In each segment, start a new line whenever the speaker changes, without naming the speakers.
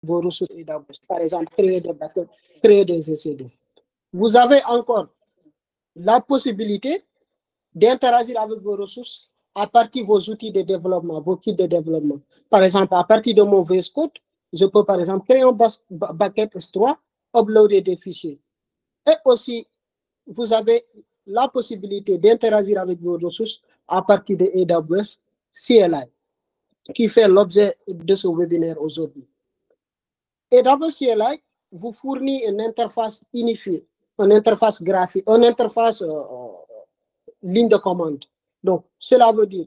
vos ressources AWS. Par exemple, créer des backups, créer des EC2. Vous avez encore la possibilité d'interagir avec vos ressources à partir de vos outils de développement, vos kits de développement. Par exemple, à partir de mon VS Code, je peux par exemple créer un bucket S3, uploader des fichiers. Et aussi, vous avez la possibilité d'interagir avec vos ressources à partir de AWS CLI, qui fait l'objet de ce webinaire aujourd'hui. AWS CLI vous fournit une interface unifiée, une interface graphique, une interface ligne de commande. Donc, cela veut dire,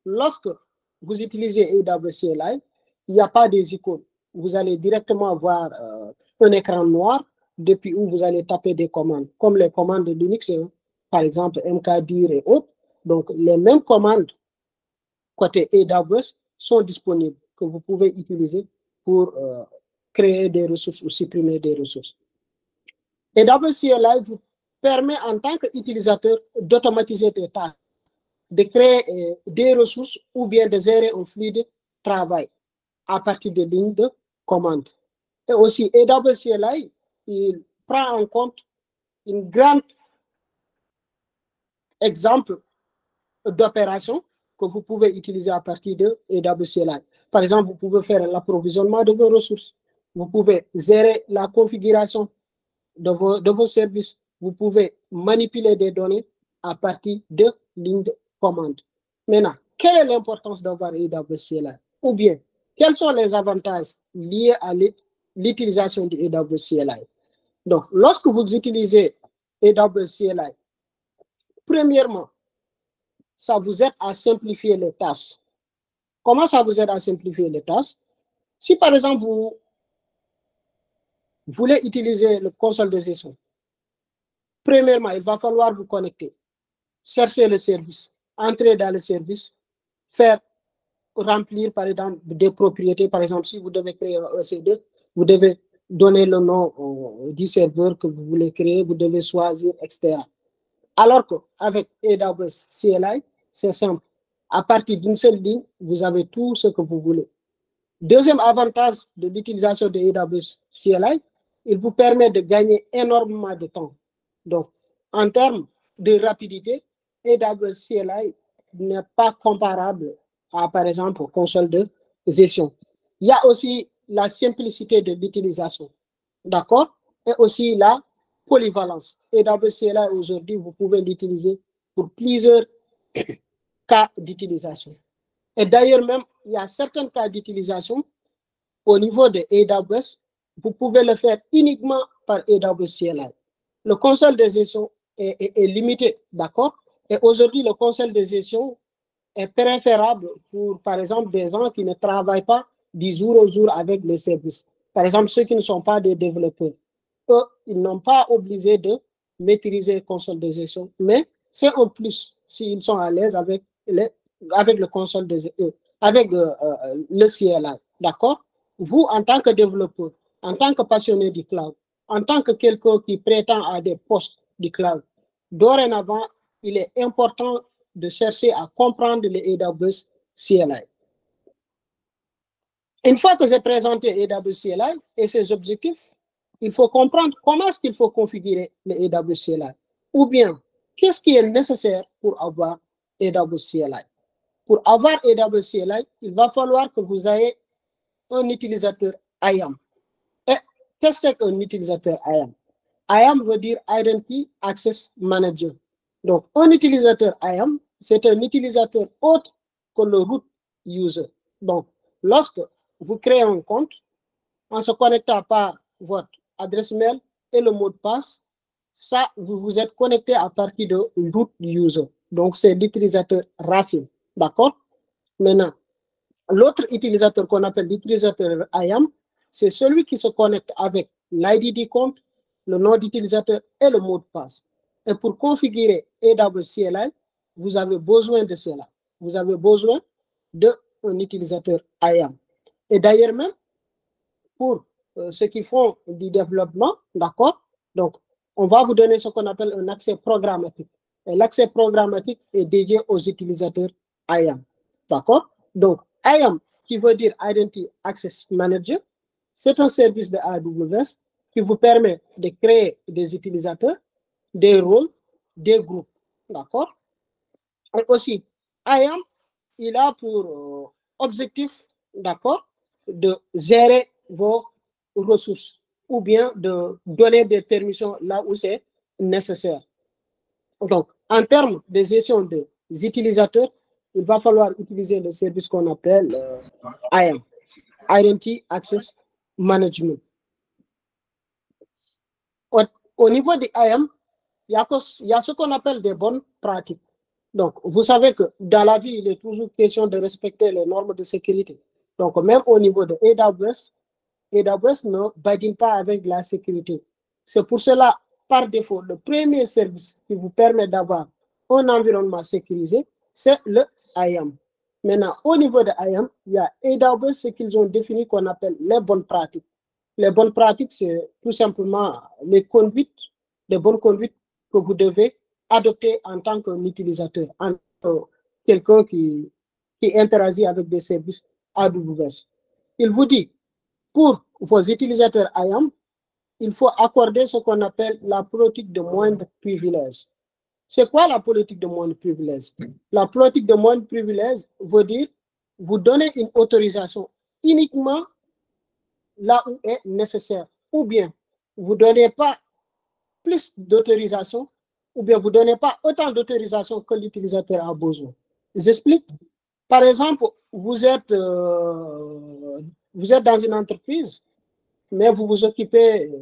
lorsque vous utilisez AWS CLI, il n'y a pas des icônes. Vous allez directement voir un écran noir depuis où vous allez taper des commandes, comme les commandes de Linux, par exemple mkdir et autres. Donc, les mêmes commandes côté AWS sont disponibles, que vous pouvez utiliser pour créer des ressources ou supprimer des ressources. AWS CLI vous permet en tant qu'utilisateur d'automatiser des tâches, de créer des ressources ou bien de gérer un flux de travail à partir de lignes de commande. Et aussi, AWS CLI, il prend en compte un grand exemple d'opération que vous pouvez utiliser à partir de AWS CLI. Par exemple, vous pouvez faire l'approvisionnement de vos ressources. Vous pouvez gérer la configuration de vos services. Vous pouvez manipuler des données à partir de lignes de commande. Maintenant, quelle est l'importance d'avoir AWS CLI? Ou bien, quels sont les avantages liés à l'utilisation de AWS CLI? Donc, lorsque vous utilisez AWS CLI, premièrement, ça vous aide à simplifier les tâches. Comment ça vous aide à simplifier les tâches? Si par exemple, vous voulez utiliser le console de gestion, premièrement, il va falloir vous connecter, chercher le service, entrer dans le service, faire remplir par exemple des propriétés. Par exemple, si vous devez créer un EC2, vous devez donner le nom du serveur que vous voulez créer, vous devez choisir, etc. Alors qu'avec AWS CLI, c'est simple. À partir d'une seule ligne, vous avez tout ce que vous voulez. Deuxième avantage de l'utilisation de AWS CLI, il vous permet de gagner énormément de temps. Donc, en termes de rapidité, AWS CLI n'est pas comparable à, par exemple, aux consoles de gestion. Il y a aussi la simplicité de l'utilisation, d'accord? Et aussi la polyvalence. AWS CLI, aujourd'hui, vous pouvez l'utiliser pour plusieurs cas d'utilisation. Et d'ailleurs, même, il y a certains cas d'utilisation au niveau de AWS, vous pouvez le faire uniquement par AWS CLI. Le console de gestion est limité, d'accord? Et aujourd'hui, le console de gestion est préférable pour, par exemple, des gens qui ne travaillent pas du jour au jour avec les services. Par exemple, ceux qui ne sont pas des développeurs. Eux, ils n'ont pas obligé de maîtriser le console de gestion, mais c'est un plus s'ils sont à l'aise avec le console de gestion, avec le CLI, d'accord? Vous, en tant que développeur, en tant que passionné du cloud, en tant que quelqu'un qui prétend à des postes du cloud, dorénavant, il est important de chercher à comprendre les AWS CLI. Une fois que j'ai présenté AWS CLI et ses objectifs, il faut comprendre comment est-ce qu'il faut configurer les AWS CLI. Ou bien, qu'est-ce qui est nécessaire pour avoir AWS CLI. Pour avoir AWS CLI, il va falloir que vous ayez un utilisateur IAM. Et qu'est-ce qu'un utilisateur IAM? IAM veut dire Identity Access Manager. Donc, un utilisateur IAM, c'est un utilisateur autre que le root user. Donc, lorsque vous créez un compte, en se connectant par votre adresse mail et le mot de passe, ça, vous vous êtes connecté à partir de root user. Donc, c'est l'utilisateur racine. D'accord? Maintenant, l'autre utilisateur qu'on appelle l'utilisateur IAM, c'est celui qui se connecte avec l'ID du compte, le nom d'utilisateur et le mot de passe. Et pour configurer AWS CLI, vous avez besoin de cela. Vous avez besoin d'un utilisateur IAM. Et d'ailleurs même, pour ceux qui font du développement, d'accord? Donc, on va vous donner ce qu'on appelle un accès programmatique. Et l'accès programmatique est dédié aux utilisateurs IAM. D'accord? Donc, IAM, qui veut dire Identity Access Manager, C'est un service de AWS qui vous permet de créer des utilisateurs, des rôles, des groupes. D'accord? Et aussi, IAM, il a pour objectif, d'accord, de gérer vos ressources ou bien de donner des permissions là où c'est nécessaire. Donc, en termes de gestion des utilisateurs, il va falloir utiliser le service qu'on appelle IAM, Identity Access Management. Au niveau de IAM, il y a ce qu'on appelle des bonnes pratiques. Donc, vous savez que dans la vie, il est toujours question de respecter les normes de sécurité. Donc, même au niveau de AWS, AWS ne badine pas avec la sécurité. C'est pour cela, par défaut, le premier service qui vous permet d'avoir un environnement sécurisé, c'est le IAM. Maintenant, au niveau de IAM, il y a AWS, ce qu'ils ont défini qu'on appelle les bonnes pratiques. Les bonnes pratiques, c'est tout simplement les conduites, les bonnes conduites que vous devez adopter en tant qu'utilisateur, en tant que quelqu'un qui interagit avec des services AWS. Il vous dit, pour vos utilisateurs IAM, il faut accorder ce qu'on appelle la politique de moindre privilège. C'est quoi la politique de moindre privilège? La politique de moindre privilège veut dire vous donnez une autorisation uniquement là où est nécessaire, ou bien vous ne donnez pas plus d'autorisation, ou bien vous ne donnez pas autant d'autorisation que l'utilisateur a besoin. J'explique. Par exemple, vous êtes dans une entreprise, mais vous vous occupez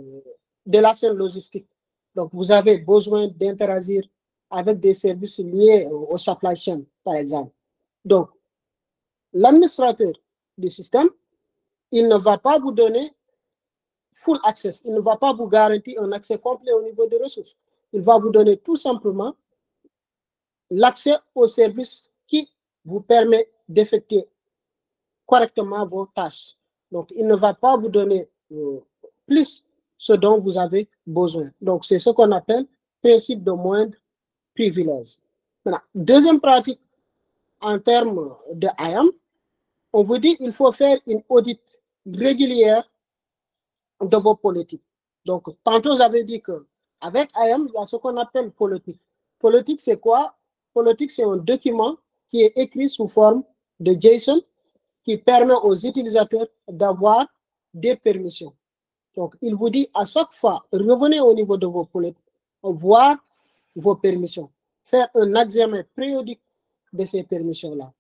de la chaîne logistique. Donc, vous avez besoin d'interagir avec des services liés au supply chain, par exemple. Donc, l'administrateur du système, il ne va pas vous donner full access. Il ne va pas vous garantir un accès complet au niveau des ressources. Il va vous donner tout simplement l'accès au service qui vous permet d'effectuer correctement vos tâches. Donc, il ne va pas vous donner plus ce dont vous avez besoin. Donc, c'est ce qu'on appelle principe de moindre privilège. Maintenant, deuxième pratique en termes de IAM, on vous dit qu'il faut faire une audit régulière de vos politiques. Donc, tantôt, j'avais dit qu'avec IAM, il y a ce qu'on appelle politique. Politique, c'est quoi? Politique, c'est un document qui est écrit sous forme de JSON qui permet aux utilisateurs d'avoir des permissions. Donc, il vous dit à chaque fois, revenez au niveau de vos politiques, voir vos permissions, faire un examen périodique de ces permissions-là.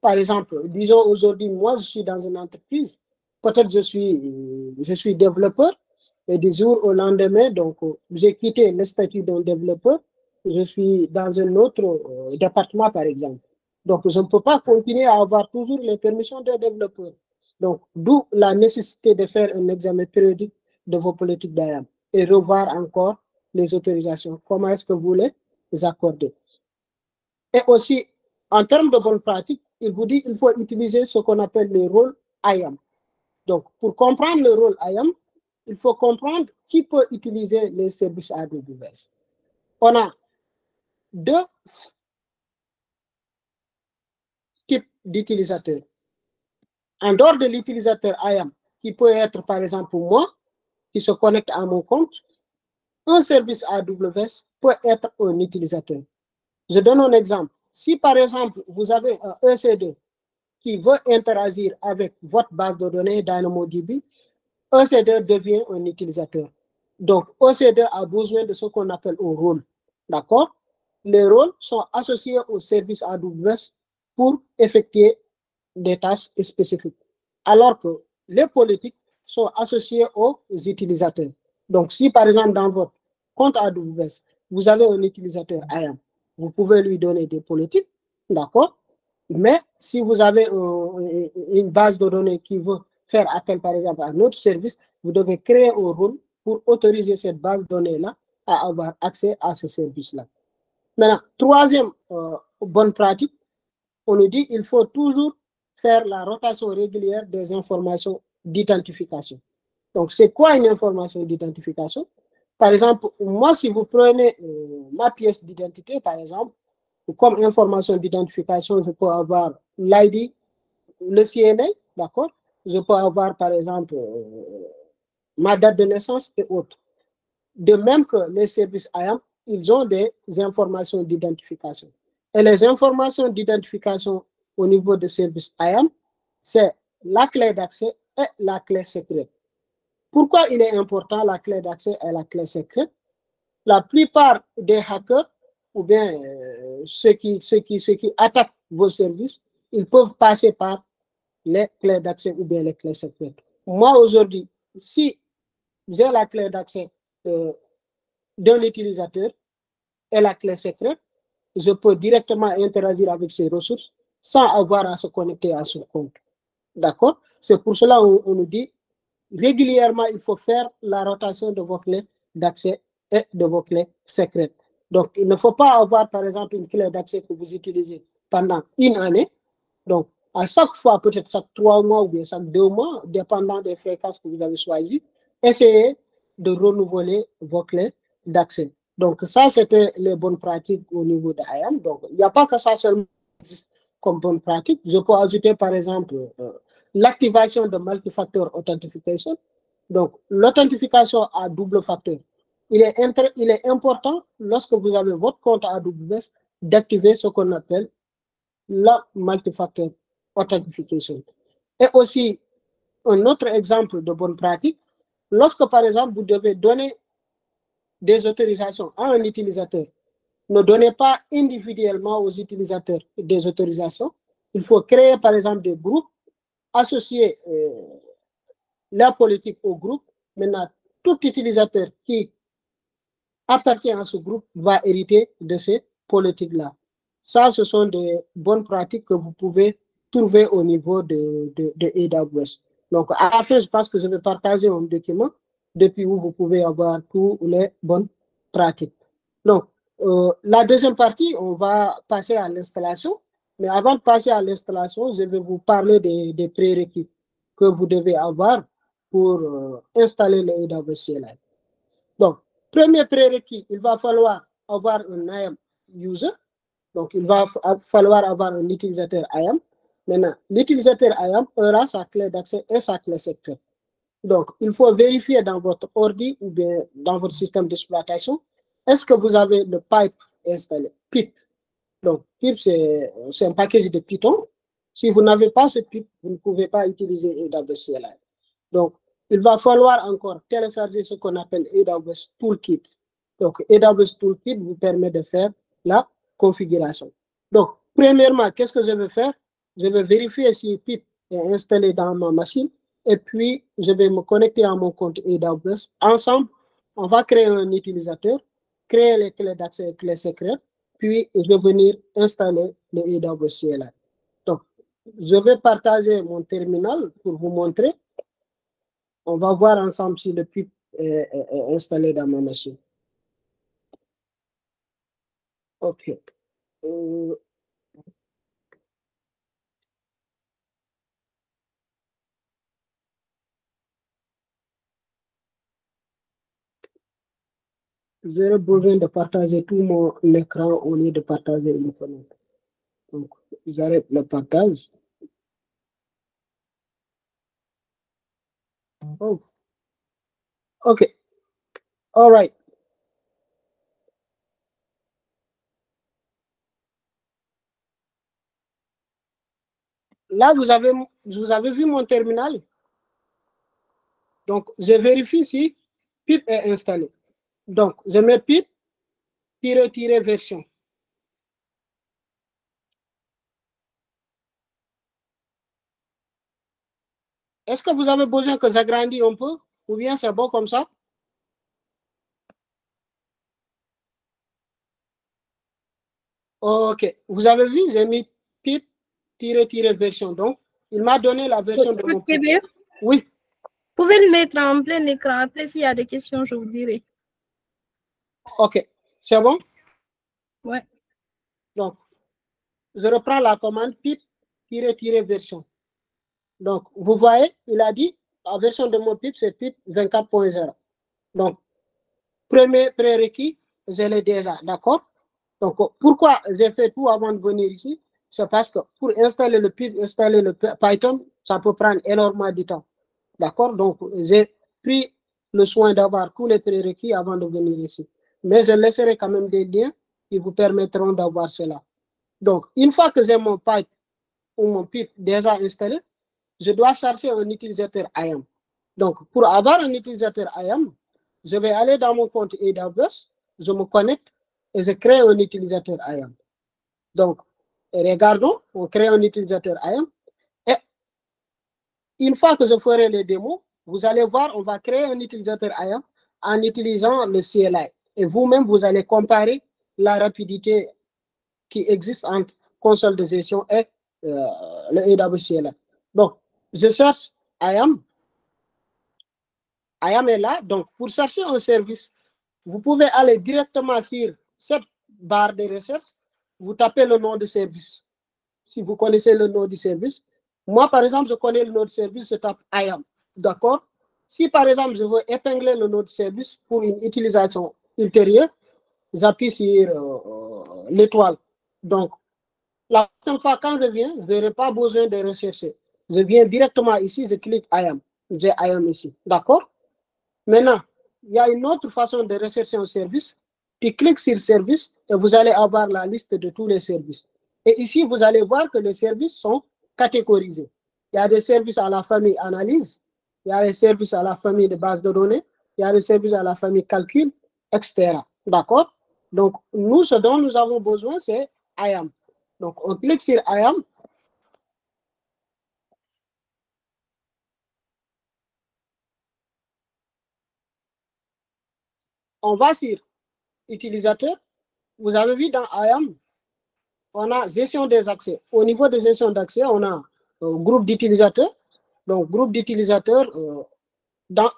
Par exemple, disons aujourd'hui, moi, je suis dans une entreprise, peut-être je suis développeur, et du jour au lendemain, donc, j'ai quitté le statut d'un développeur, je suis dans un autre département, par exemple. Donc, je ne peux pas continuer à avoir toujours les permissions de développeur. Donc, d'où la nécessité de faire un examen périodique de vos politiques d'IAM et revoir encore les autorisations. Comment est-ce que vous les accordez? Et aussi, en termes de bonnes pratiques, il vous dit qu'il faut utiliser ce qu'on appelle les rôles IAM. Donc, pour comprendre le rôle IAM, il faut comprendre qui peut utiliser les services AWS. On a deux types d'utilisateurs. En dehors de l'utilisateur IAM, qui peut être par exemple moi, qui se connecte à mon compte, un service AWS peut être un utilisateur. Je donne un exemple. Si par exemple, vous avez un EC2 qui veut interagir avec votre base de données DynamoDB, EC2 devient un utilisateur. Donc, EC2 a besoin de ce qu'on appelle un rôle. D'accord? Les rôles sont associés au service AWS pour effectuer des tâches spécifiques. Alors que les politiques sont associées aux utilisateurs. Donc, si par exemple dans votre compte AWS, vous avez un utilisateur IAM, vous pouvez lui donner des politiques, d'accord? Mais si vous avez une base de données qui veut faire appel par exemple à un autre service, vous devez créer un rôle pour autoriser cette base de données-là à avoir accès à ce service-là. Maintenant, troisième bonne pratique, on nous dit qu'il faut toujours faire la rotation régulière des informations d'identification. Donc, c'est quoi une information d'identification? Par exemple, moi, si vous prenez ma pièce d'identité, par exemple, comme information d'identification, je peux avoir l'ID, le CNA, d'accord? Je peux avoir, par exemple, ma date de naissance et autres. De même que les services IAM, ils ont des informations d'identification. Et les informations d'identification au niveau des services IAM, c'est la clé d'accès et la clé secrète. Pourquoi il est important la clé d'accès et la clé secrète? La plupart des hackers ou bien ceux qui attaquent vos services, ils peuvent passer par les clés d'accès ou bien les clés secrètes. Moi, aujourd'hui, si j'ai la clé d'accès d'un utilisateur et la clé secrète, je peux directement interagir avec ses ressources sans avoir à se connecter à son compte. D'accord? C'est pour cela qu'on nous dit régulièrement, il faut faire la rotation de vos clés d'accès et de vos clés secrètes. Donc, il ne faut pas avoir, par exemple, une clé d'accès que vous utilisez pendant une année. Donc, à chaque fois, peut-être chaque 3 mois ou bien chaque 2 mois, dépendant des fréquences que vous avez choisies, essayez de renouveler vos clés d'accès. Donc, ça, c'était les bonnes pratiques au niveau de IAM. Donc, il n'y a pas que ça seulement comme bonne pratique. Je peux ajouter, par exemple, l'activation de multifactor authentification. Donc, l'authentification à double facteur. Il est important, lorsque vous avez votre compte AWS, d'activer ce qu'on appelle la multifactor authentification. Et aussi, un autre exemple de bonne pratique, lorsque, par exemple, vous devez donner des autorisations à un utilisateur, ne donnez pas individuellement aux utilisateurs des autorisations. Il faut créer, par exemple, des groupes, associer la politique au groupe. Maintenant, tout utilisateur qui appartient à ce groupe va hériter de ces politiques-là. Ça, ce sont des bonnes pratiques que vous pouvez trouver au niveau de AWS. Donc, à la fin, je pense que je vais partager un document depuis où vous pouvez avoir toutes les bonnes pratiques. Donc, la deuxième partie, on va passer à l'installation. Mais avant de passer à l'installation, je vais vous parler des prérequis que vous devez avoir pour installer le AWS CLI. Donc, premier prérequis, il va falloir avoir un IAM user. Donc, il va falloir avoir un utilisateur IAM. Maintenant, l'utilisateur IAM aura sa clé d'accès et sa clé secrète. Donc, il faut vérifier dans votre ordi ou bien dans votre système d'exploitation, est-ce que vous avez le pipe installé, pip. Donc, pip, c'est un package de Python. Si vous n'avez pas ce pip, vous ne pouvez pas utiliser AWS CLI. Donc, il va falloir encore télécharger ce qu'on appelle AWS Toolkit. Donc, AWS Toolkit vous permet de faire la configuration. Donc, premièrement, qu'est-ce que je vais faire? Je vais vérifier si pip est installé dans ma machine et puis je vais me connecter à mon compte AWS. Ensemble, on va créer un utilisateur, créer les clés d'accès et clés secrètes, puis revenir installer le AWS CLI. Donc, je vais partager mon terminal pour vous montrer. On va voir ensemble si le pip est installé dans ma machine. OK. J'aurais besoin de partager tout mon écran au lieu de partager une fenêtre. Donc, j'arrête le partage. Oh. OK. All right. Là, vous avez vu mon terminal. Donc, je vérifie si pip est installé. Donc, je mets pip, version. Est-ce que vous avez besoin que j'agrandisse un peu ou bien c'est bon comme ça? OK. Vous avez vu, j'ai mis pip, version. Donc, il m'a donné la version de mon pip. Oui.
Vous pouvez le mettre en plein écran. Après, s'il y a des questions, je vous dirai.
OK. C'est bon?
Ouais.
Donc, je reprends la commande pip, version. Donc, vous voyez, il a dit, la version de mon pip, c'est pip 24.0. Donc, premier prérequis, je l'ai déjà, d'accord? Donc, pourquoi j'ai fait tout avant de venir ici? C'est parce que pour installer le pip, installer le Python, ça peut prendre énormément de temps. D'accord? Donc, j'ai pris le soin d'avoir tous les prérequis avant de venir ici. Mais je laisserai quand même des liens qui vous permettront d'avoir cela. Donc, une fois que j'ai mon pipe ou mon PIP déjà installé, je dois chercher un utilisateur IAM. Donc, pour avoir un utilisateur IAM, je vais aller dans mon compte AWS, je me connecte et je crée un utilisateur IAM. Donc, regardons, on crée un utilisateur IAM. Et une fois que je ferai les démos, vous allez voir, on va créer un utilisateur IAM en utilisant le CLI. Et vous-même, vous allez comparer la rapidité qui existe entre console de gestion et le AWS CLI. Donc, je cherche IAM. IAM est là. Donc, pour chercher un service, vous pouvez aller directement sur cette barre de recherche. Vous tapez le nom de service. Si vous connaissez le nom du service. Moi, par exemple, je connais le nom de service, je tape IAM. D'accord? Si, par exemple, je veux épingler le nom de service pour une utilisation ultérieure, j'appuie sur l'étoile. Donc, la prochaine fois, quand je viens, je n'aurai pas besoin de rechercher. Je viens directement ici, je clique IAM. J'ai IAM ici. D'accord? Maintenant, il y a une autre façon de rechercher un service. Tu cliques sur service et vous allez avoir la liste de tous les services. Et ici, vous allez voir que les services sont catégorisés. Il y a des services à la famille analyse, il y a des services à la famille de base de données, il y a des services à la famille calcul, etc. D'accord? Donc, nous, ce dont nous avons besoin, c'est IAM. Donc, on clique sur IAM. On va sur utilisateur. Vous avez vu dans IAM, on a gestion des accès. Au niveau de gestion d'accès, on a groupe d'utilisateurs. Donc, groupe d'utilisateurs, dans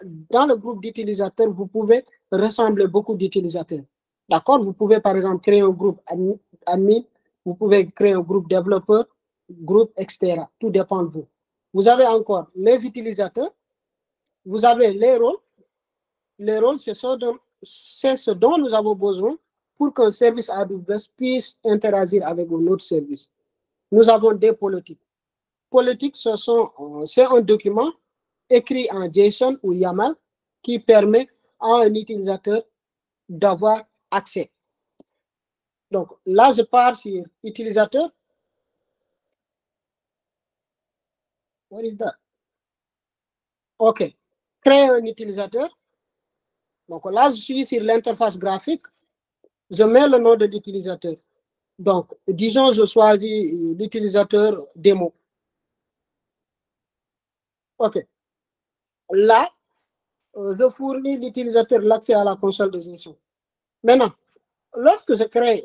le groupe d'utilisateurs, vous pouvez rassembler beaucoup d'utilisateurs. D'accord? Vous pouvez, par exemple, créer un groupe admin, vous pouvez créer un groupe développeur, groupe, etc. Tout dépend de vous. Vous avez encore les utilisateurs, vous avez les rôles. Les rôles, c'est ce dont nous avons besoin pour qu'un service AWS puisse interagir avec un autre service. Nous avons des politiques. Politiques, c'est un document écrit en JSON ou YAML qui permet à un utilisateur d'avoir accès. Donc là, je pars sur utilisateur. What is that? OK. Créer un utilisateur. Donc là, je suis sur l'interface graphique. Je mets le nom de l'utilisateur. Donc, disons, je choisis l'utilisateur démo. OK. Là, je fournis l'utilisateur l'accès à la console de gestion. Maintenant, lorsque je crée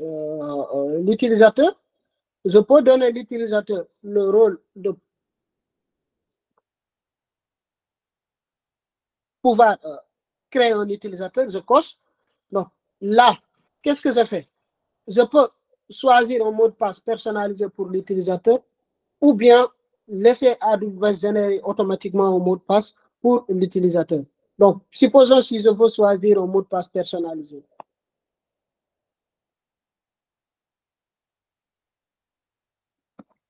l'utilisateur, je peux donner à l'utilisateur le rôle de pouvoir créer un utilisateur. Je coche. Donc, là, qu'est-ce que je fais? Je peux choisir un mot de passe personnalisé pour l'utilisateur ou bien laisser AWS générer automatiquement un mot de passe pour l'utilisateur. Donc, supposons si je veux choisir un mot de passe personnalisé.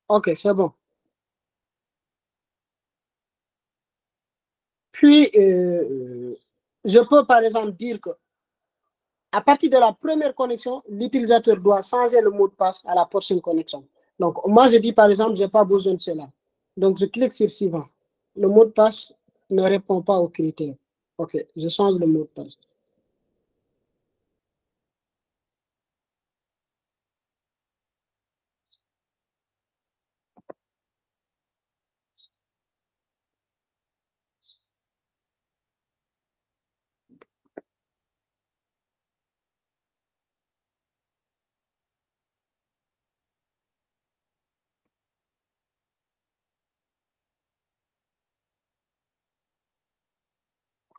OK, c'est bon. Puis, je peux par exemple dire que à partir de la première connexion, l'utilisateur doit changer le mot de passe à la prochaine connexion. Donc, moi, je dis par exemple, je n'ai pas besoin de cela. Donc, je clique sur suivant. Le mot de passe ne répond pas aux critères. OK, je change le mot de passe.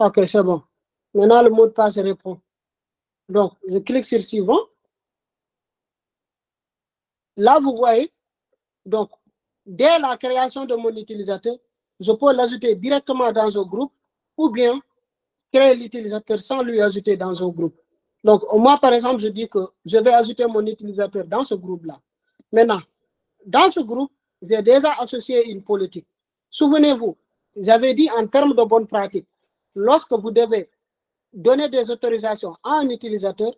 OK, c'est bon. Maintenant, le mot de passe répond. Donc, je clique sur suivant. Là, vous voyez, donc, dès la création de mon utilisateur, je peux l'ajouter directement dans un groupe ou bien créer l'utilisateur sans lui ajouter dans un groupe. Donc, moi, par exemple, je dis que je vais ajouter mon utilisateur dans ce groupe-là. Maintenant, dans ce groupe, j'ai déjà associé une politique. Souvenez-vous, j'avais dit en termes de bonne pratique, lorsque vous devez donner des autorisations à un utilisateur,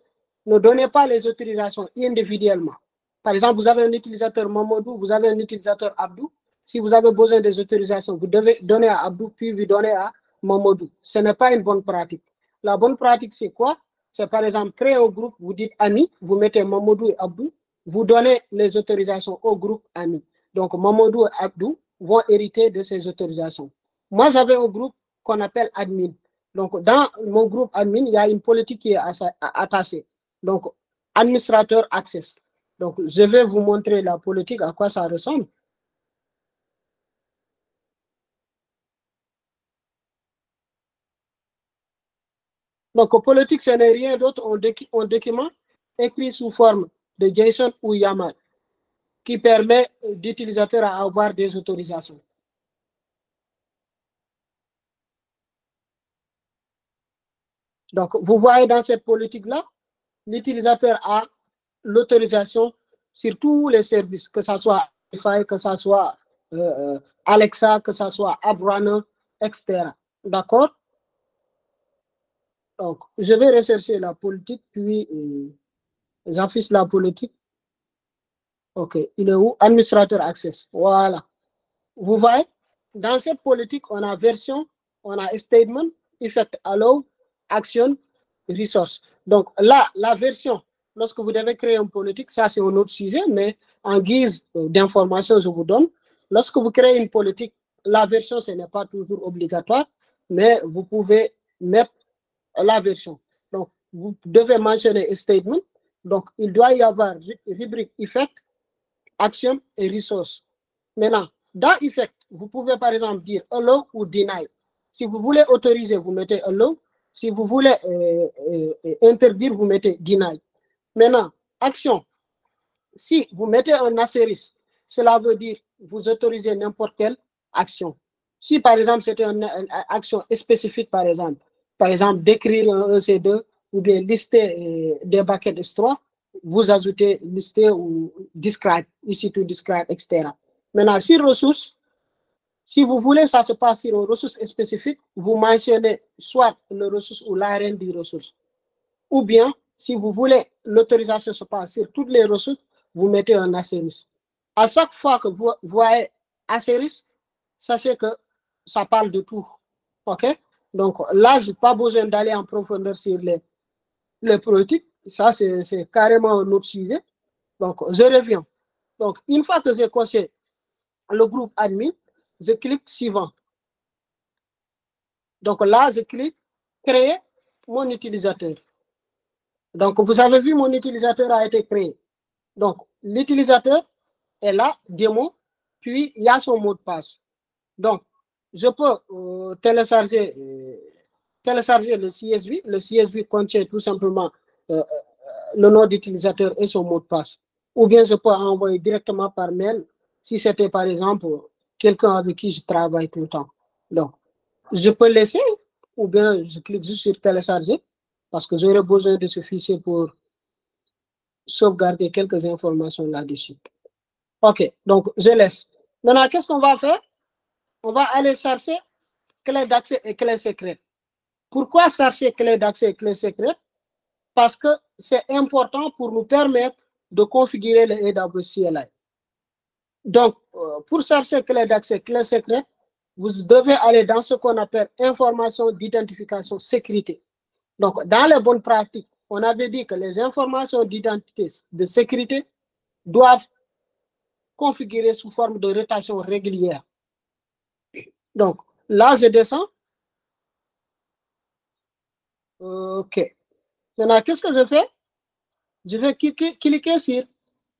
ne donnez pas les autorisations individuellement. Par exemple, vous avez un utilisateur Mamadou, vous avez un utilisateur Abdou. Si vous avez besoin des autorisations, vous devez donner à Abdou, puis vous donner à Mamadou. Ce n'est pas une bonne pratique. La bonne pratique, c'est quoi? C'est par exemple créer un groupe, vous dites amis, vous mettez Mamadou et Abdou, vous donnez les autorisations au groupe amis. Donc, Mamadou et Abdou vont hériter de ces autorisations. Moi, j'avais un groupe qu'on appelle admin. Donc, dans mon groupe admin, il y a une politique qui est attachée. Donc, administrateur access. Donc, je vais vous montrer la politique, à quoi ça ressemble. Donc, politique, ce n'est rien d'autre, un document écrit sous forme de JSON ou YAML qui permet d'utilisateur à avoir des autorisations. Donc, vous voyez dans cette politique-là, l'utilisateur a l'autorisation sur tous les services, que ce soit Wi-Fi, que ce soit Alexa, que ce soit AppRunner, etc. D'accord? Donc, je vais rechercher la politique, puis j'affiche la politique. OK, il est où? Administrateur access. Voilà. Vous voyez, dans cette politique, on a version, on a statement, effect, allow, action, resource. Donc là, la version, lorsque vous devez créer une politique, ça c'est un autre sujet, mais en guise d'information, je vous donne. Lorsque vous créez une politique, la version, ce n'est pas toujours obligatoire, mais vous pouvez mettre la version. Donc, vous devez mentionner statement. Donc, il doit y avoir rubrique effect, action et resource. Maintenant, dans effect, vous pouvez par exemple dire allow ou deny. Si vous voulez autoriser, vous mettez allow. Si vous voulez interdire, vous mettez deny. Maintenant, action. Si vous mettez un astérisque, cela veut dire vous autorisez n'importe quelle action. Si par exemple c'était une action spécifique, par exemple d'écrire un EC2 ou bien lister des buckets S3, vous ajoutez lister ou describe, ici to describe, etc. Maintenant, sur ressources, si vous voulez, ça se passe sur une ressource spécifique, vous mentionnez soit le ressource ou l'arène des ressources. Ou bien, si vous voulez, l'autorisation se passe sur toutes les ressources, vous mettez un astérisque. À chaque fois que vous voyez astérisque, sachez que ça parle de tout. OK? Donc là, je n'ai pas besoin d'aller en profondeur sur les politiques. Ça, c'est carrément un autre sujet. Donc, je reviens. Donc, une fois que j'ai coché le groupe admin, je clique suivant. Donc là, je clique créer mon utilisateur. Donc, vous avez vu, mon utilisateur a été créé. Donc, l'utilisateur est là, démo, puis il y a son mot de passe. Donc, je peux télécharger le CSV. Le CSV contient tout simplement le nom d'utilisateur et son mot de passe. Ou bien je peux envoyer directement par mail si c'était par exemple quelqu'un avec qui je travaille tout le temps. Donc, je peux laisser ou bien je clique juste sur télécharger parce que j'aurai besoin de ce fichier pour sauvegarder quelques informations là-dessus. OK, donc je laisse. Maintenant, qu'est-ce qu'on va faire? On va aller chercher clé d'accès et clé secrète. Pourquoi chercher clé d'accès et clé secrète? Parce que c'est important pour nous permettre de configurer le AWS CLI. Donc, pour chercher clé d'accès, clé secrète, vous devez aller dans ce qu'on appelle information d'identification sécurité. Donc, dans les bonnes pratiques, on avait dit que les informations d'identité de sécurité doivent configurer sous forme de rotation régulière. Donc, là, je descends. OK. Maintenant, qu'est-ce que je fais? Je vais cliquer sur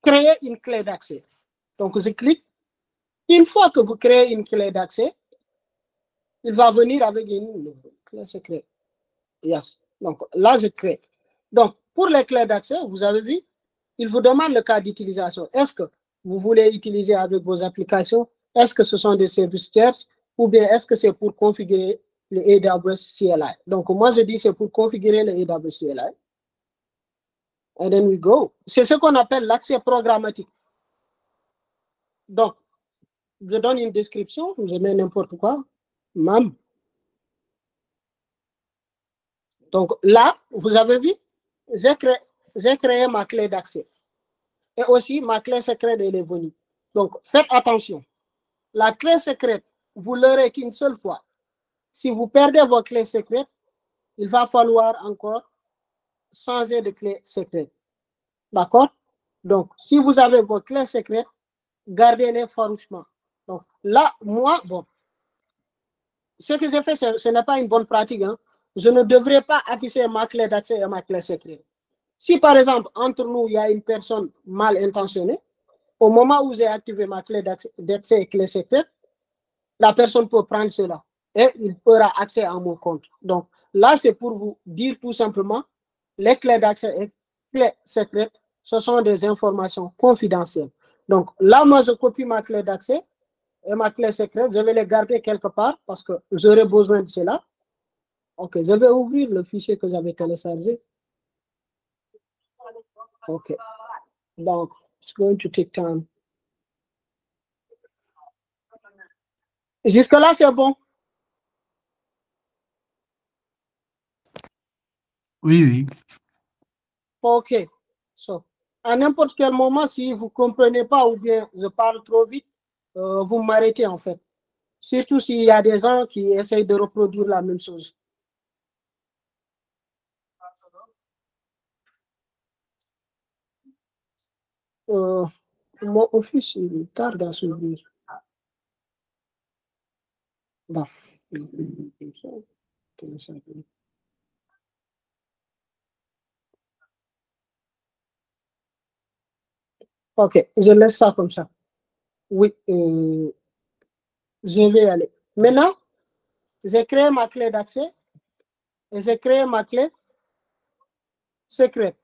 créer une clé d'accès. Donc, je clique. Une fois que vous créez une clé d'accès, il va venir avec une clé secrète. Yes. Donc, là, je crée. Donc, pour les clés d'accès, vous avez vu, il vous demande le cas d'utilisation. Est-ce que vous voulez utiliser avec vos applications? Est-ce que ce sont des services tiers? Ou bien est-ce que c'est pour configurer le AWS CLI? Donc, moi, je dis c'est pour configurer le AWS CLI. And then we go. C'est ce qu'on appelle l'accès programmatique. Donc, je donne une description, je mets n'importe quoi. MAM. Donc là, vous avez vu, j'ai créé ma clé d'accès. Et aussi, ma clé secrète, elle est venue. Donc, faites attention. La clé secrète, vous l'aurez qu'une seule fois. Si vous perdez vos clés secrètes, il va falloir encore changer de clé secrète. D'accord? Donc, si vous avez vos clés secrètes, gardez-les farouchement. Donc, là, moi, bon, ce que j'ai fait, ce n'est pas une bonne pratique. Hein. Je ne devrais pas afficher ma clé d'accès et ma clé secrète. Si, par exemple, entre nous, il y a une personne mal intentionnée, au moment où j'ai activé ma clé d'accès et clé secrète, la personne peut prendre cela et il aura accès à mon compte. Donc, là, c'est pour vous dire tout simplement, les clés d'accès et clés secrètes, ce sont des informations confidentielles. Donc, là, moi, je copie ma clé d'accès et ma clé secrète, je vais les garder quelque part parce que j'aurai besoin de cela. OK, je vais ouvrir le fichier que j'avais téléchargé. OK. Donc, it's going to take time. Jusque-là, c'est bon?
Oui, oui.
OK. So, à n'importe quel moment, si vous ne comprenez pas ou bien je parle trop vite, vous m'arrêtez en fait. Surtout s'il y a des gens qui essayent de reproduire la même chose. Mon office, il tarde à s'ouvrir. Bon. OK, je laisse ça comme ça. Oui, je vais y aller. Maintenant, j'ai créé ma clé d'accès et j'ai créé ma clé secrète.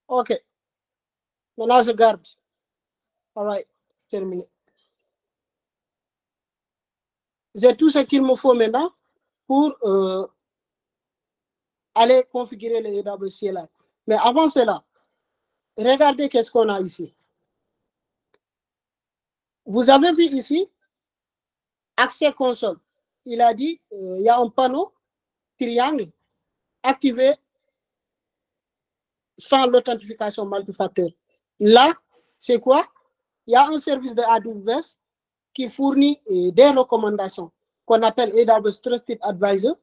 OK. Maintenant, je garde. All right, terminé. J'ai tout ce qu'il me faut maintenant pour aller configurer le AWS CLI. Mais avant cela, regardez qu'est-ce qu'on a ici. Vous avez vu ici, accès console. Il a dit, il y a un panneau triangle activé sans l'authentification multifacteur. Là, c'est quoi? Il y a un service de AWS qui fournit des recommandations qu'on appelle AWS Trusted Advisor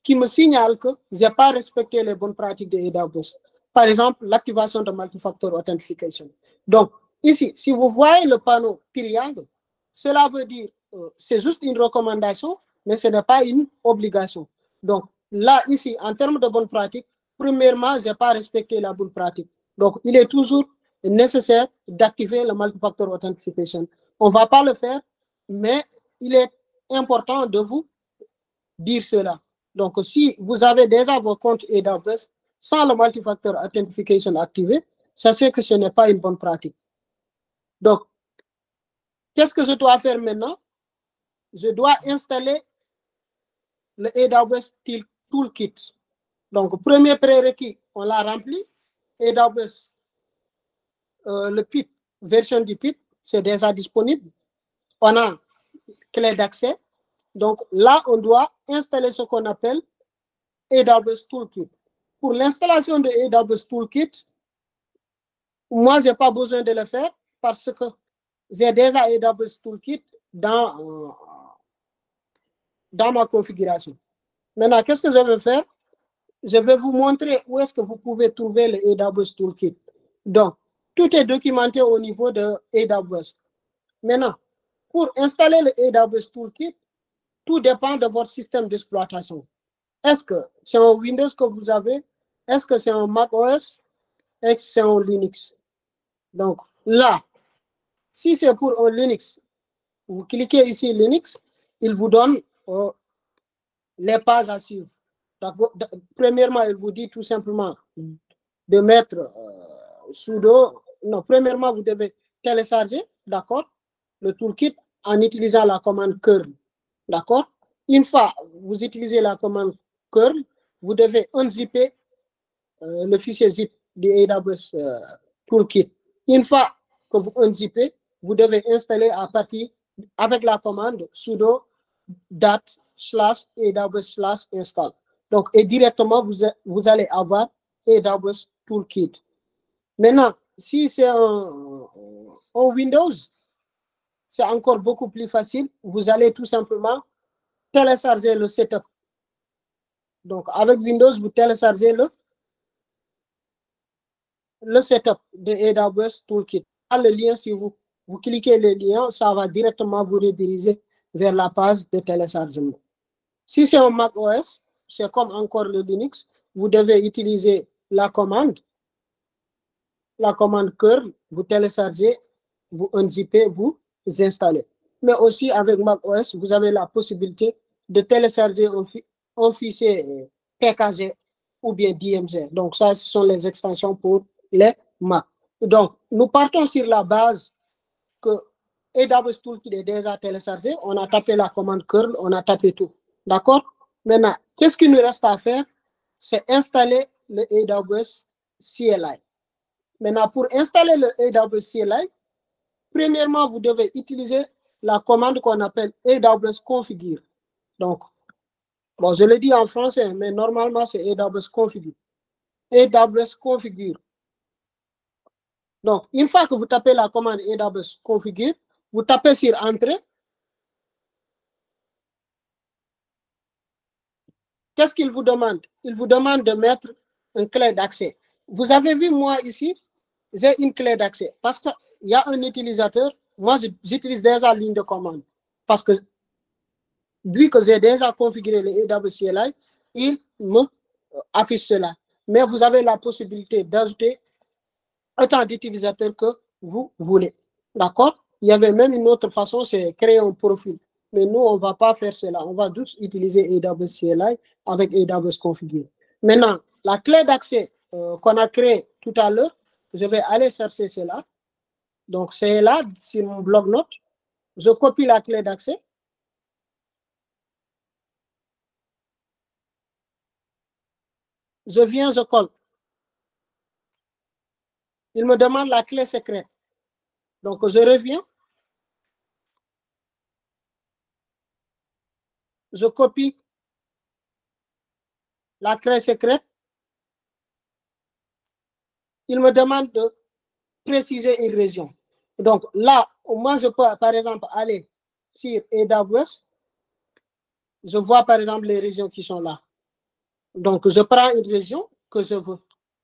qui me signale que je n'ai pas respecté les bonnes pratiques de AWS. Par exemple, l'activation de multifactor authentification. Donc, ici, si vous voyez le panneau triangle, cela veut dire c'est juste une recommandation, mais ce n'est pas une obligation. Donc, là, ici, en termes de bonnes pratiques, premièrement, je n'ai pas respecté la bonne pratique. Donc, il est toujours nécessaire d'activer le multifactor authentification. On ne va pas le faire, mais il est important de vous dire cela. Donc, si vous avez déjà vos comptes AWS sans le multifactor authentification activé, sachez que ce n'est pas une bonne pratique. Donc, qu'est-ce que je dois faire maintenant? Je dois installer le AWS Toolkit. Donc, premier prérequis, on l'a rempli. AWS, le PIP, version du PIP, c'est déjà disponible. On a clé d'accès. Donc, là, on doit installer ce qu'on appelle AWS Toolkit. Pour l'installation de AWS Toolkit, moi, je n'ai pas besoin de le faire parce que j'ai déjà AWS Toolkit dans ma configuration. Maintenant, qu'est-ce que je vais faire? Je vais vous montrer où est-ce que vous pouvez trouver le AWS Toolkit. Donc, tout est documenté au niveau de AWS. Maintenant, pour installer le AWS Toolkit, Tout dépend de votre système d'exploitation. Est-ce que c'est un Windows que vous avez? Est-ce que c'est un Mac OS? Est-ce que c'est un Linux? Donc là, si c'est pour un Linux, vous cliquez ici Linux, il vous donne les pages à suivre. Premièrement, il vous dit tout simplement de mettre sudo. Non, premièrement, vous devez télécharger, d'accord, le toolkit en utilisant la commande curl, d'accord. Une fois vous utilisez la commande curl, vous devez unzipper le fichier zip du AWS toolkit. Une fois que vous unzippez, vous devez installer à partir avec la commande sudo dat/aws/install. Donc, et directement, vous allez avoir AWS Toolkit. Maintenant, si c'est un Windows, c'est encore beaucoup plus facile. Vous allez tout simplement télécharger le setup. Donc, avec Windows, vous téléchargez le setup de AWS Toolkit. Le lien, si vous cliquez le lien, ça va directement vous rediriger vers la page de téléchargement. Si c'est un Mac OS, c'est comme encore le Linux, vous devez utiliser la commande curl, vous téléchargez, vous unzippez, vous installez. Mais aussi avec Mac OS, vous avez la possibilité de télécharger un fichier PKG ou bien DMG. Donc ça, ce sont les extensions pour les Mac. Donc, nous partons sur la base que AWS Toolkit est déjà téléchargé. On a tapé la commande curl, on a tapé tout. D'accord? Maintenant, qu'est-ce qu'il nous reste à faire? C'est installer le AWS CLI. Maintenant, pour installer le AWS CLI, premièrement, vous devez utiliser la commande qu'on appelle AWS configure. Donc, bon, je le dis en français, mais normalement, c'est AWS configure. AWS configure. Donc, une fois que vous tapez la commande AWS configure, vous tapez sur Entrée. Qu'est-ce qu'il vous demande? Il vous demande de mettre une clé d'accès. Vous avez vu, moi, ici, j'ai une clé d'accès. Parce qu'il y a un utilisateur, moi, j'utilise déjà la ligne de commande. Parce que, vu que j'ai déjà configuré le AWS CLI, il me affiche cela. Mais vous avez la possibilité d'ajouter autant d'utilisateurs que vous voulez. D'accord? Il y avait même une autre façon, c'est créer un profil. Mais nous, on ne va pas faire cela. On va juste utiliser AWS CLI avec AWS Configure. Maintenant, la clé d'accès qu'on a créée tout à l'heure, je vais aller chercher cela. Donc, c'est là, sur mon bloc-notes. Je copie la clé d'accès. Je viens, je colle. Il me demande la clé secrète. Donc, je reviens. Je copie la clé secrète. Il me demande de préciser une région. Donc là, moi, je peux, par exemple, aller sur AWS. Je vois, par exemple, les régions qui sont là. Donc, je prends une région que je veux.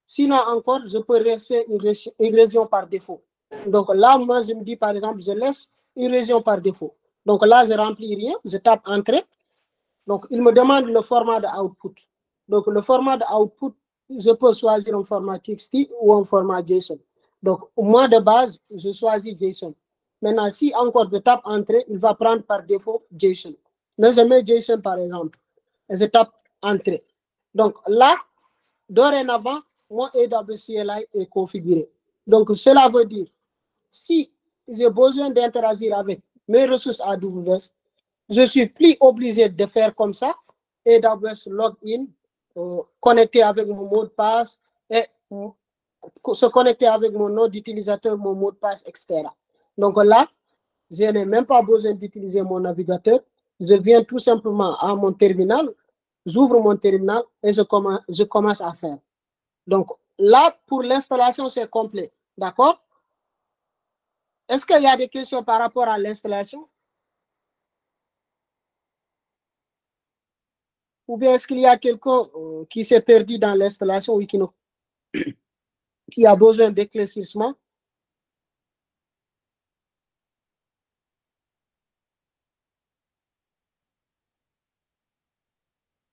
Sinon, encore, je peux laisser une région par défaut. Donc là, moi, je me dis, par exemple, je laisse une région par défaut. Donc là, je remplis rien, je tape Entrée. Donc, il me demande le format de output. Donc, le format de output, je peux choisir un format TXT ou un format JSON. Donc, moi, de base, je choisis JSON. Maintenant, si encore je tape Entrée, il va prendre par défaut JSON. Mais je mets JSON, par exemple, et je tape Entrée. Donc là, dorénavant, mon AWS CLI est configuré. Donc, cela veut dire, si j'ai besoin d'interagir avec mes ressources AWS, je suis plus obligé de faire comme ça, AWS login, connecter avec mon mot de passe et se connecter avec mon nom d'utilisateur, mon mot de passe, etc. Donc là, je n'ai même pas besoin d'utiliser mon navigateur. Je viens tout simplement à mon terminal, j'ouvre mon terminal et je commence à faire. Donc là, pour l'installation, c'est complet. D'accord? Est-ce qu'il y a des questions par rapport à l'installation? Ou bien est-ce qu'il y a quelqu'un qui s'est perdu dans l'installation ou qui a besoin d'éclaircissement?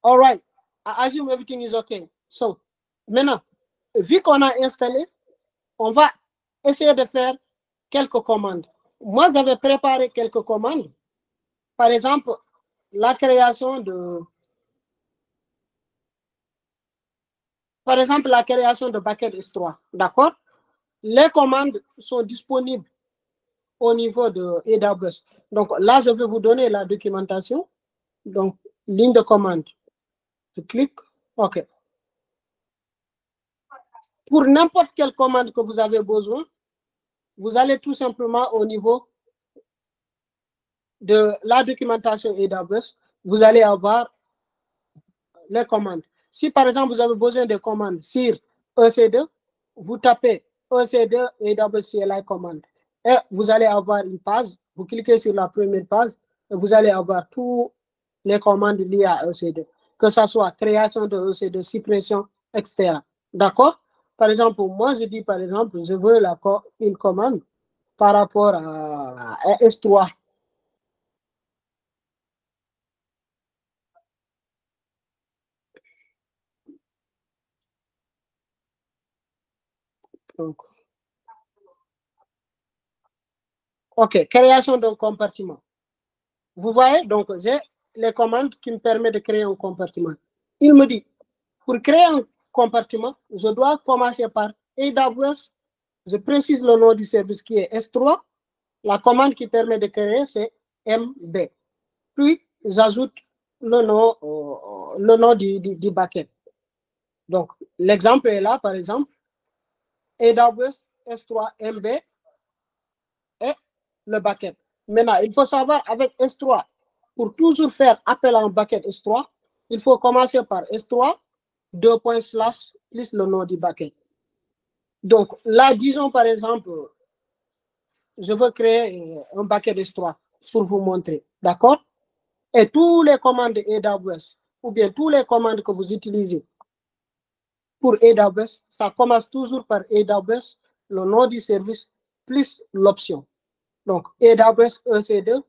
All right. I assume everything is okay. So, maintenant, vu qu'on a installé, on va essayer de faire quelques commandes. Moi, j'avais préparé quelques commandes. Par exemple, la création de... Par exemple, la création de bucket S3. D'accord? Les commandes sont disponibles au niveau de AWS. Donc là, je vais vous donner la documentation. Donc, ligne de commande. Je clique. OK. Pour n'importe quelle commande que vous avez besoin, vous allez tout simplement au niveau de la documentation AWS, vous allez avoir les commandes. Si par exemple, vous avez besoin de commandes sur EC2, vous tapez EC2 AWS CLI commande. Et vous allez avoir une page, vous cliquez sur la première page et vous allez avoir toutes les commandes liées à EC2, que ce soit création de EC2, suppression, etc. D'accord? Par exemple, moi, je dis par exemple, je veux une commande par rapport à S3. Donc, OK, création d'un compartiment. Vous voyez, donc j'ai les commandes qui me permettent de créer un compartiment. Il me dit, pour créer un compartiment, je dois commencer par AWS. Je précise le nom du service qui est S3. La commande qui permet de créer, c'est MB. Puis, j'ajoute le nom du bucket. Donc, l'exemple est là, par exemple, AWS S3 MB et le bucket. Maintenant, il faut savoir avec S3, pour toujours faire appel à un bucket S3, il faut commencer par S3, // plus le nom du bucket. Donc là, disons par exemple, je veux créer un bucket S3 pour vous montrer, d'accord? Et tous les commandes AWS, ou bien tous les commandes que vous utilisez pour AWS, ça commence toujours par AWS, le nom du service, plus l'option. Donc, AWS EC2,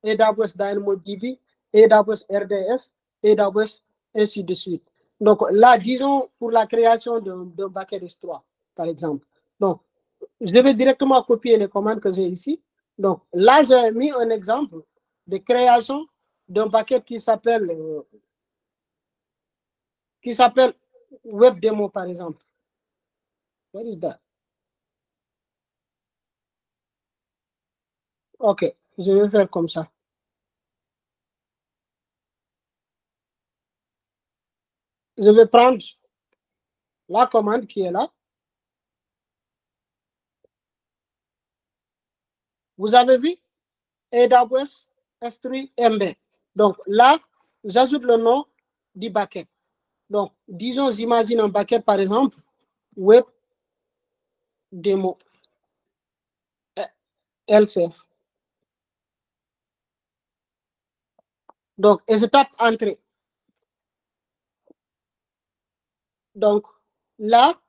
AWS DynamoDB, AWS RDS, AWS, ainsi de suite. Donc là, disons pour la création d'un bucket S3, par exemple. Donc, je vais directement copier les commandes que j'ai ici. Donc là, j'ai mis un exemple de création d'un bucket qui s'appelle WebDemo, par exemple. What is that? OK, je vais faire comme ça. Je vais prendre la commande qui est là. Vous avez vu AWS S3 MB. Donc là, j'ajoute le nom du bucket. Donc, disons, j'imagine un bucket, par exemple, web démo LCF. Donc, et je tape entrée. Donc, là,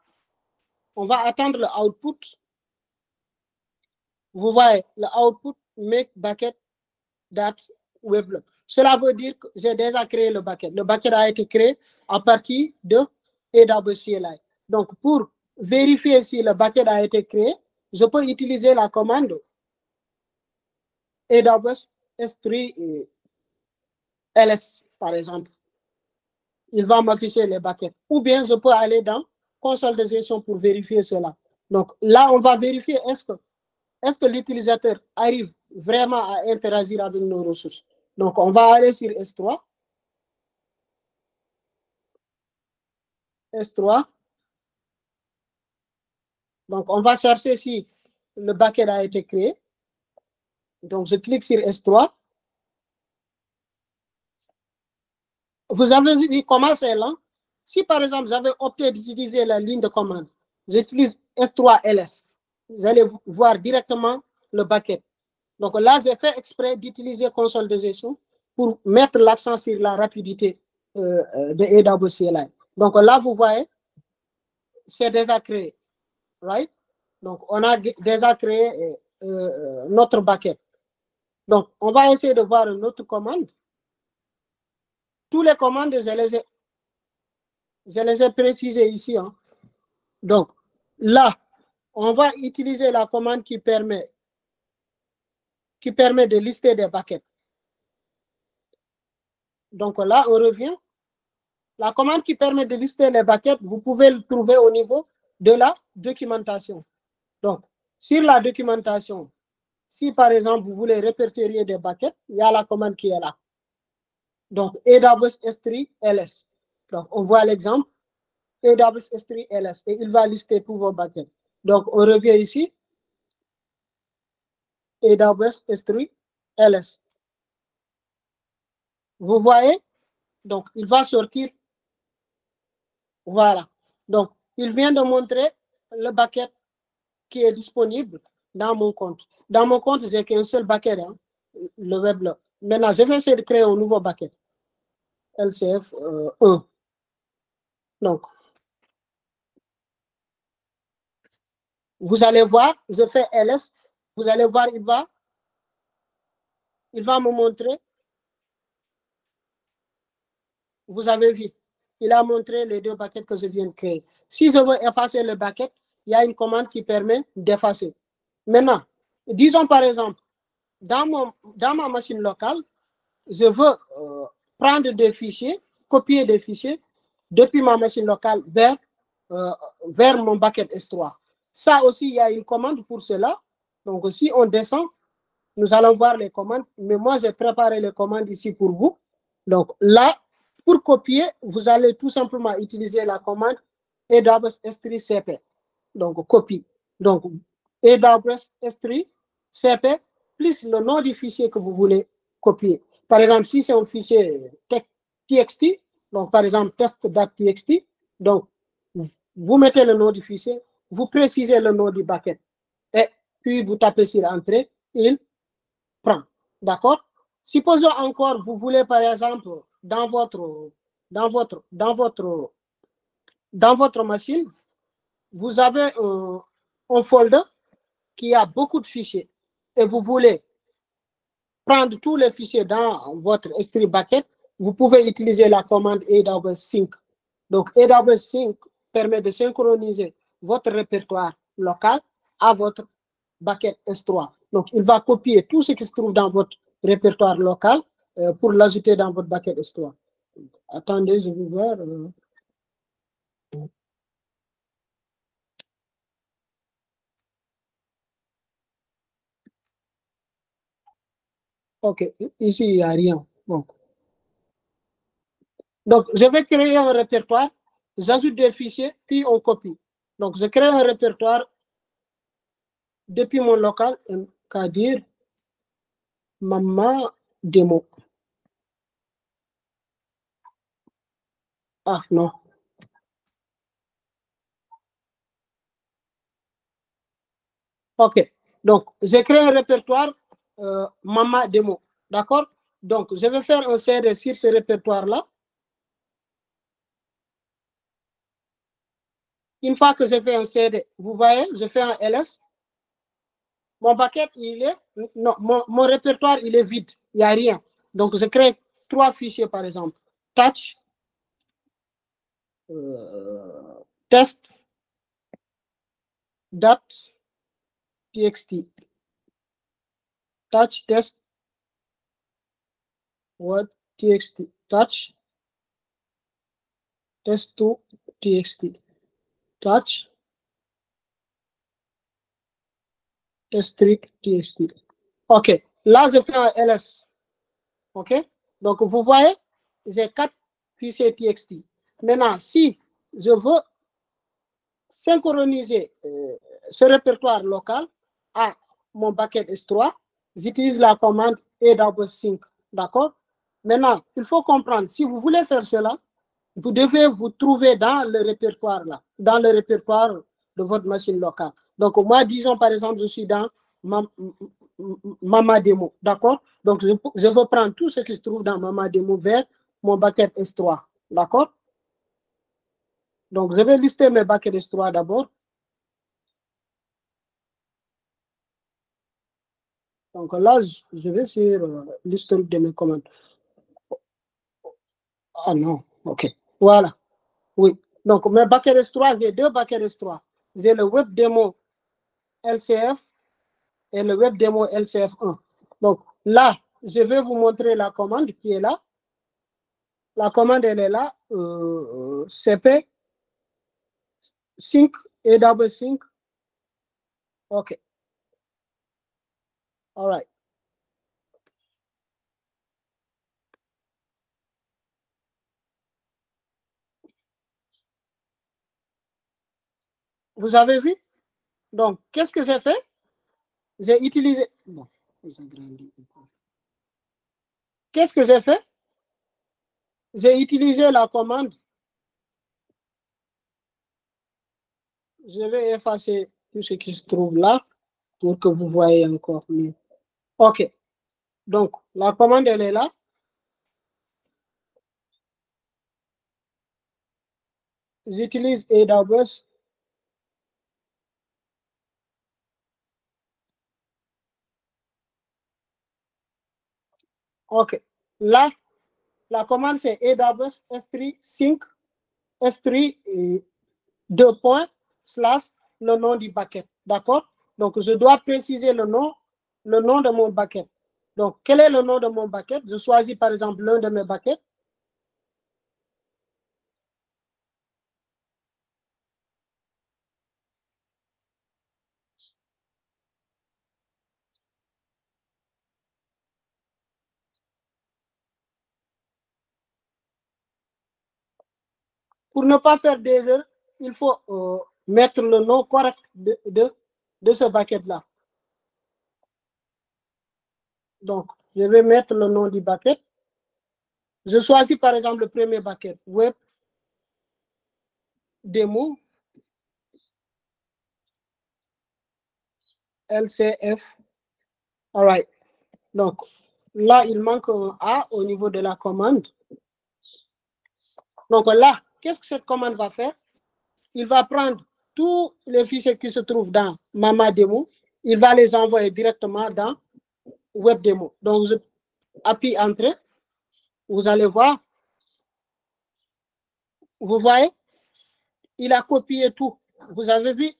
on va attendre le output. Vous voyez, le output make bucket that web. Cela veut dire que j'ai déjà créé le bucket. Le bucket a été créé à partir de AWS CLI. Donc, pour vérifier si le bucket a été créé, je peux utiliser la commande AWS S3 LS, par exemple. Il va m'afficher les buckets. Ou bien, je peux aller dans console de gestion pour vérifier cela. Donc, là, on va vérifier est-ce que l'utilisateur arrive vraiment à interagir avec nos ressources. Donc, on va aller sur S3. S3. Donc, on va chercher si le bucket a été créé. Donc, je clique sur S3. Vous avez vu comment c'est là? Si, par exemple, j'avais opté d'utiliser la ligne de commande, j'utilise S3LS. Vous allez voir directement le bucket. Donc là, j'ai fait exprès d'utiliser console de gestion pour mettre l'accent sur la rapidité de AWS CLI. Donc là, vous voyez, c'est déjà créé. Right? Donc, on a déjà créé notre bucket. Donc, on va essayer de voir une autre commande. Tous les commandes, je les ai précisées ici. Hein. Donc, là, on va utiliser la commande qui permet de lister des buckets. Donc là, on revient. La commande qui permet de lister les buckets, vous pouvez le trouver au niveau de la documentation. Donc, sur la documentation, si par exemple, vous voulez répertorier des buckets, il y a la commande qui est là. Donc, AWS S3 LS. Donc, on voit l'exemple, AWS S3 LS, et il va lister tous vos buckets. Donc, on revient ici, AWS S3 LS. Vous voyez? Donc, il va sortir. Voilà. Donc, il vient de montrer le bucket qui est disponible dans mon compte. Dans mon compte, j'ai qu'un seul bucket, hein, le web. Maintenant, je vais essayer de créer un nouveau bucket. LCF 1. Donc, vous allez voir, je fais LS. Vous allez voir, il va me montrer. Vous avez vu, il a montré les deux buckets que je viens de créer. Si je veux effacer le bucket, il y a une commande qui permet d'effacer. Maintenant, disons par exemple, dans ma machine locale, je veux prendre des fichiers, copier des fichiers depuis ma machine locale vers mon bucket S3. Ça aussi, il y a une commande pour cela. Donc, si on descend, nous allons voir les commandes. Mais moi, j'ai préparé les commandes ici pour vous. Donc, là, pour copier, vous allez tout simplement utiliser la commande AWS S3 CP. Donc, copie. Donc, AWS S3 CP plus le nom du fichier que vous voulez copier. Par exemple, si c'est un fichier TXT, donc par exemple test.txt, donc vous mettez le nom du fichier, vous précisez le nom du bucket et puis vous tapez sur Entrée, il prend. D'accord? Supposons encore, vous voulez par exemple dans votre machine, vous avez un folder qui a beaucoup de fichiers et vous voulez prendre tous les fichiers dans votre S3 bucket, vous pouvez utiliser la commande AWS Sync. Donc, AWS Sync permet de synchroniser votre répertoire local à votre bucket S3. Donc, il va copier tout ce qui se trouve dans votre répertoire local pour l'ajouter dans votre bucket S3. Attendez, je vais voir. OK, ici, il n'y a rien. Bon. Donc, je vais créer un répertoire, j'ajoute des fichiers, puis on copie. Donc, je crée un répertoire depuis mon local, qu'à dire maman démo. Ah, non. OK. Donc, j'ai créé un répertoire maman démo. D'accord? Donc, je vais faire un CD sur ce répertoire-là. Une fois que j'ai fait un CD, vous voyez, je fais un LS. Mon bucket, il est... Non, mon répertoire, il est vide. Il n'y a rien. Donc, je crée 3 fichiers, par exemple. Touch, test, dot, txt. Touch, test, word, txt. Touch, test2, txt. Touch, test3, txt. OK. Là, je fais un ls. OK? Donc, vous voyez, j'ai 4 fichiers txt. Maintenant, si je veux synchroniser ce répertoire local à mon bucket S3, j'utilise la commande AWS Sync. D'accord? Maintenant, il faut comprendre, si vous voulez faire cela, vous devez vous trouver dans le répertoire là, dans le répertoire de votre machine locale. Donc, moi, disons par exemple, je suis dans Mama Demo. D'accord? Donc, je veux prendre tout ce qui se trouve dans Mama Demo vers mon bucket S3. D'accord? Donc, je vais lister mes buckets S3 d'abord. Donc là, je vais sur l'historique de mes commandes. Ah non, ok. Voilà. Oui. Donc, mes backend S3, j'ai deux backend S3. J'ai le web démo LCF et le web démo LCF1. Donc, là, je vais vous montrer la commande qui est là. La commande, elle est là. CP sync, AWS sync. OK. All right. Vous avez vu? Donc, qu'est-ce que j'ai fait? J'ai utilisé. Bon, qu'est-ce que j'ai fait? J'ai utilisé la commande. Je vais effacer tout ce qui se trouve là pour que vous voyez encore mieux. OK. Donc, la commande, elle est là. J'utilise AWS. OK. Là, la commande, c'est AWS S3 sync S3 deux points slash le nom du bucket. D'accord? Donc, je dois préciser le nom de mon bucket. Donc, quel est le nom de mon bucket? Je choisis par exemple l'un de mes buckets. Pour ne pas faire d'erreur, il faut mettre le nom correct de ce bucket-là. Donc, je vais mettre le nom du bucket. Je choisis par exemple le premier bucket, web démo LCF. All right. Donc, là, il manque un A au niveau de la commande. Donc là, qu'est-ce que cette commande va faire? Il va prendre tous les fichiers qui se trouvent dans Mama Demo, il va les envoyer directement dans Web Demo. Donc, je appuie Entrée. Vous allez voir. Vous voyez? Il a copié tout. Vous avez vu?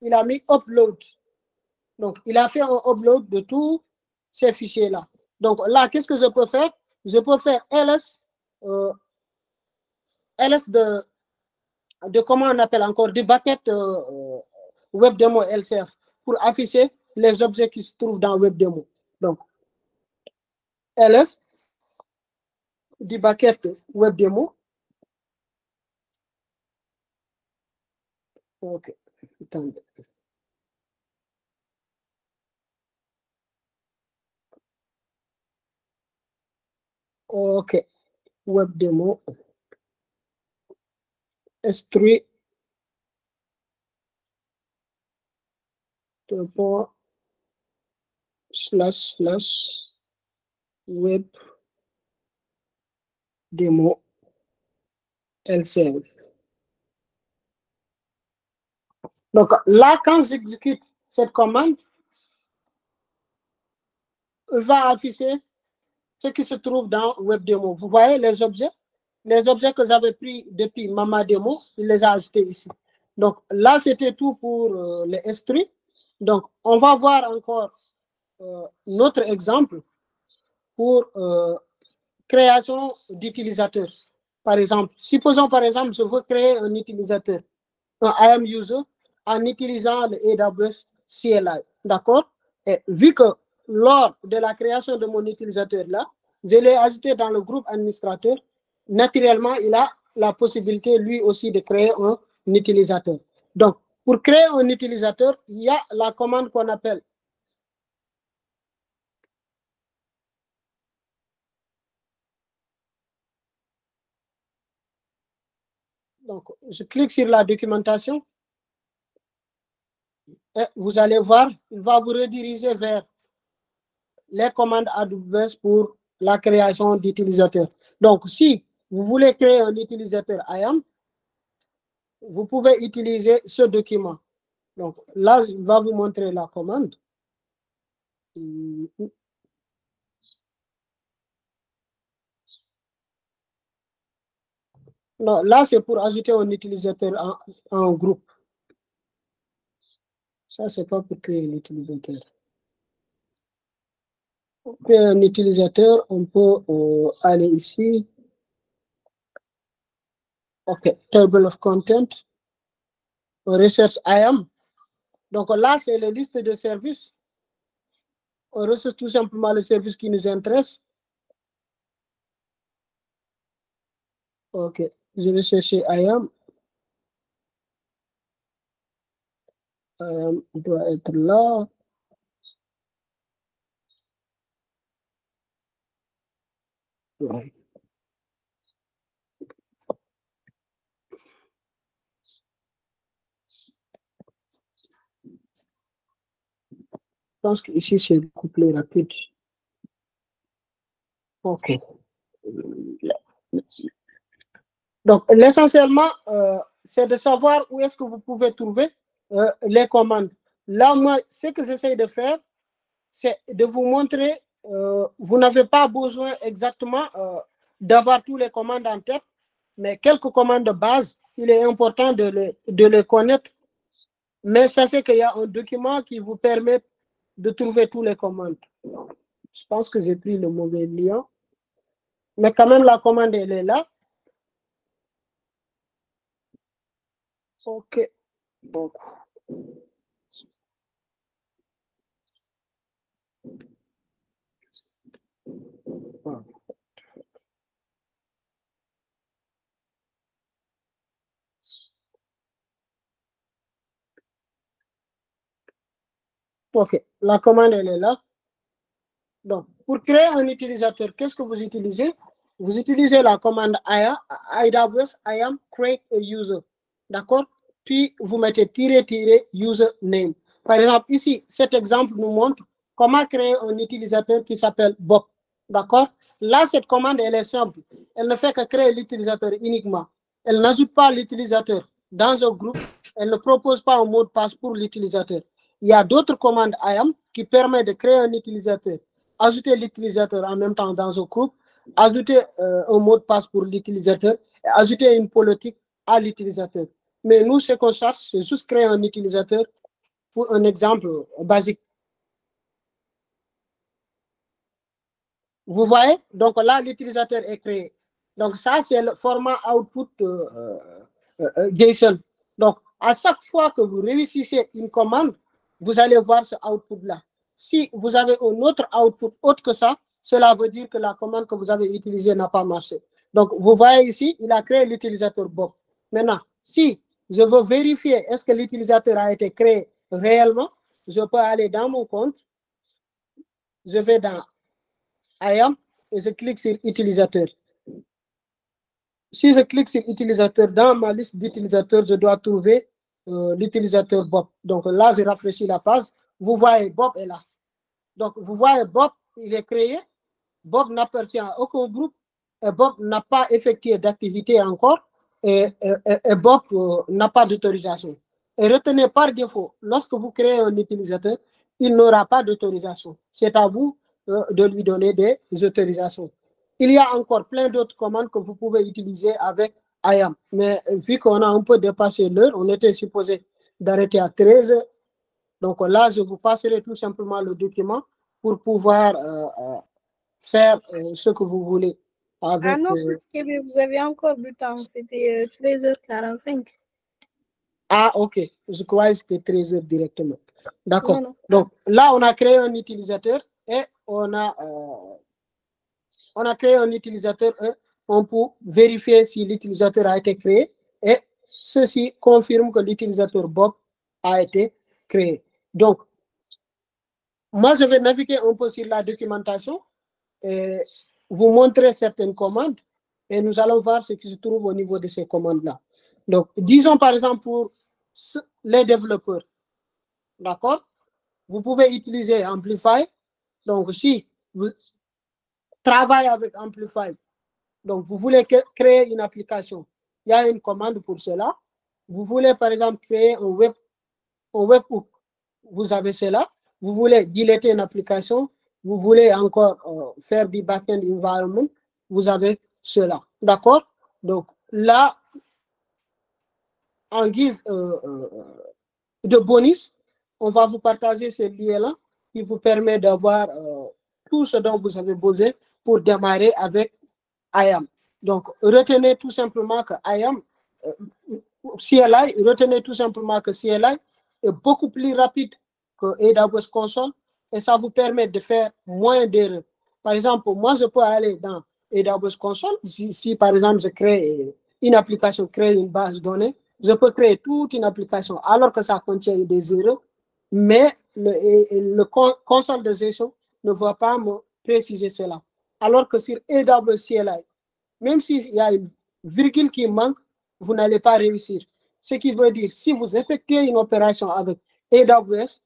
Il a mis Upload. Donc, il a fait un upload de tous ces fichiers-là. Donc, là, qu'est-ce que je peux faire? Je peux faire ls de comment on appelle encore, du bucket Web Demo LCF pour afficher les objets qui se trouvent dans Web Demo. Donc, ls du bucket Web Demo. OK. Attendez. OK. Web Demo S3 // Web Demo LCF. Donc là, quand j'exécute cette commande, il va afficher ce qui se trouve dans Web Demo. Vous voyez les objets que j'avais pris depuis Mama Demo, il les a ajoutés ici. Donc là, c'était tout pour les S3. Donc, on va voir encore notre exemple pour création d'utilisateurs. Par exemple, supposons par exemple, je veux créer un utilisateur, un IAM user, en utilisant le AWS CLI. D'accord? Et vu que lors de la création de mon utilisateur-là, je l'ai ajouté dans le groupe administrateur, naturellement, il a la possibilité, lui aussi, de créer un utilisateur. Donc, pour créer un utilisateur, il y a la commande qu'on appelle. Donc, je clique sur la documentation. Et vous allez voir, il va vous rediriger vers les commandes AWS pour la création d'utilisateurs. Donc, si vous voulez créer un utilisateur IAM, vous pouvez utiliser ce document. Donc, là, je vais vous montrer la commande. Non, là, c'est pour ajouter un utilisateur en groupe. Ça, c'est pas pour créer un utilisateur. Pour créer un utilisateur, on peut aller ici. OK, table of content, research IAM. Donc là, c'est la liste de services. On recherche tout simplement les services qui nous intéressent. OK, je vais chercher IAM. IAM doit être là. Ouais. Je pense qu'ici, c'est beaucoup plus rapide. OK. Donc, l'essentiellement, c'est de savoir où est-ce que vous pouvez trouver les commandes. Là, moi, ce que j'essaie de faire, c'est de vous montrer, vous n'avez pas besoin exactement d'avoir toutes les commandes en tête, mais quelques commandes de base, il est important de les connaître. Mais sachez qu'il y a un document qui vous permet de trouver toutes les commandes. Je pense que j'ai pris le mauvais lien. Mais quand même, la commande, elle est là. OK. Donc. OK. La commande, elle est là. Donc, pour créer un utilisateur, qu'est-ce que vous utilisez? Vous utilisez la commande AWS IAM create a user. D'accord? Puis, vous mettez username. Par exemple, ici, cet exemple nous montre comment créer un utilisateur qui s'appelle Bob. D'accord? Là, cette commande, elle est simple. Elle ne fait que créer l'utilisateur uniquement. Elle n'ajoute pas l'utilisateur dans un groupe. Elle ne propose pas un mot de passe pour l'utilisateur. Il y a d'autres commandes IAM qui permettent de créer un utilisateur, ajouter l'utilisateur en même temps dans un groupe, ajouter un mot de passe pour l'utilisateur, ajouter une politique à l'utilisateur. Mais nous, ce qu'on cherche, c'est juste créer un utilisateur pour un exemple basique. Vous voyez? Donc là, l'utilisateur est créé. Donc ça, c'est le format output JSON. Donc, à chaque fois que vous réussissez une commande, vous allez voir ce output-là. Si vous avez un autre output autre que ça, cela veut dire que la commande que vous avez utilisée n'a pas marché. Donc, vous voyez ici, il a créé l'utilisateur Bob. Maintenant, si je veux vérifier est-ce que l'utilisateur a été créé réellement, je peux aller dans mon compte, je vais dans IAM et je clique sur utilisateur. Si je clique sur utilisateur, dans ma liste d'utilisateurs, je dois trouver l'utilisateur Bob. Donc là, je rafraîchis la page. Vous voyez, Bob est là. Donc, vous voyez, Bob, il est créé. Bob n'appartient à aucun groupe. Et Bob n'a pas effectué d'activité encore. Et Bob n'a pas d'autorisation. Et retenez par défaut, lorsque vous créez un utilisateur, il n'aura pas d'autorisation. C'est à vous de lui donner des autorisations. Il y a encore plein d'autres commandes que vous pouvez utiliser avec IAM. Mais vu qu'on a un peu dépassé l'heure, on était supposé d'arrêter à 13h. Donc là, je vous passerai tout simplement le document pour pouvoir faire ce que vous voulez. Avec,
ah non, vous avez encore du temps. C'était 13h45.
Ah, OK. Je crois que c'était 13h directement. D'accord. Donc là, on a créé un utilisateur et on a créé un utilisateur et on peut vérifier si l'utilisateur a été créé et ceci confirme que l'utilisateur Bob a été créé. Donc, moi, je vais naviguer un peu sur la documentation et vous montrer certaines commandes et nous allons voir ce qui se trouve au niveau de ces commandes-là. Donc, disons par exemple pour les développeurs, d'accord? Vous pouvez utiliser Amplify. Donc, si vous travaillez avec Amplify, donc vous voulez créer une application, il y a une commande pour cela. Vous voulez par exemple créer un webhook, vous avez cela. Vous voulez dilater une application, vous voulez encore faire du backend environment, vous avez cela. D'accord? Donc, là, en guise de bonus, on va vous partager ce lien-là qui vous permet d'avoir tout ce dont vous avez besoin pour démarrer avec IAM. Donc, retenez tout simplement que IAM, CLI, retenez tout simplement que CLI est beaucoup plus rapide que AWS Console et ça vous permet de faire moins d'erreurs. Par exemple, moi, je peux aller dans AWS Console, si par exemple je crée une application, crée une base de données, je peux créer toute une application alors que ça contient des erreurs, mais le console de gestion ne va pas me préciser cela. Alors que sur AWS CLI, même s'il y a une virgule qui manque, vous n'allez pas réussir. Ce qui veut dire, si vous effectuez une opération avec AWS,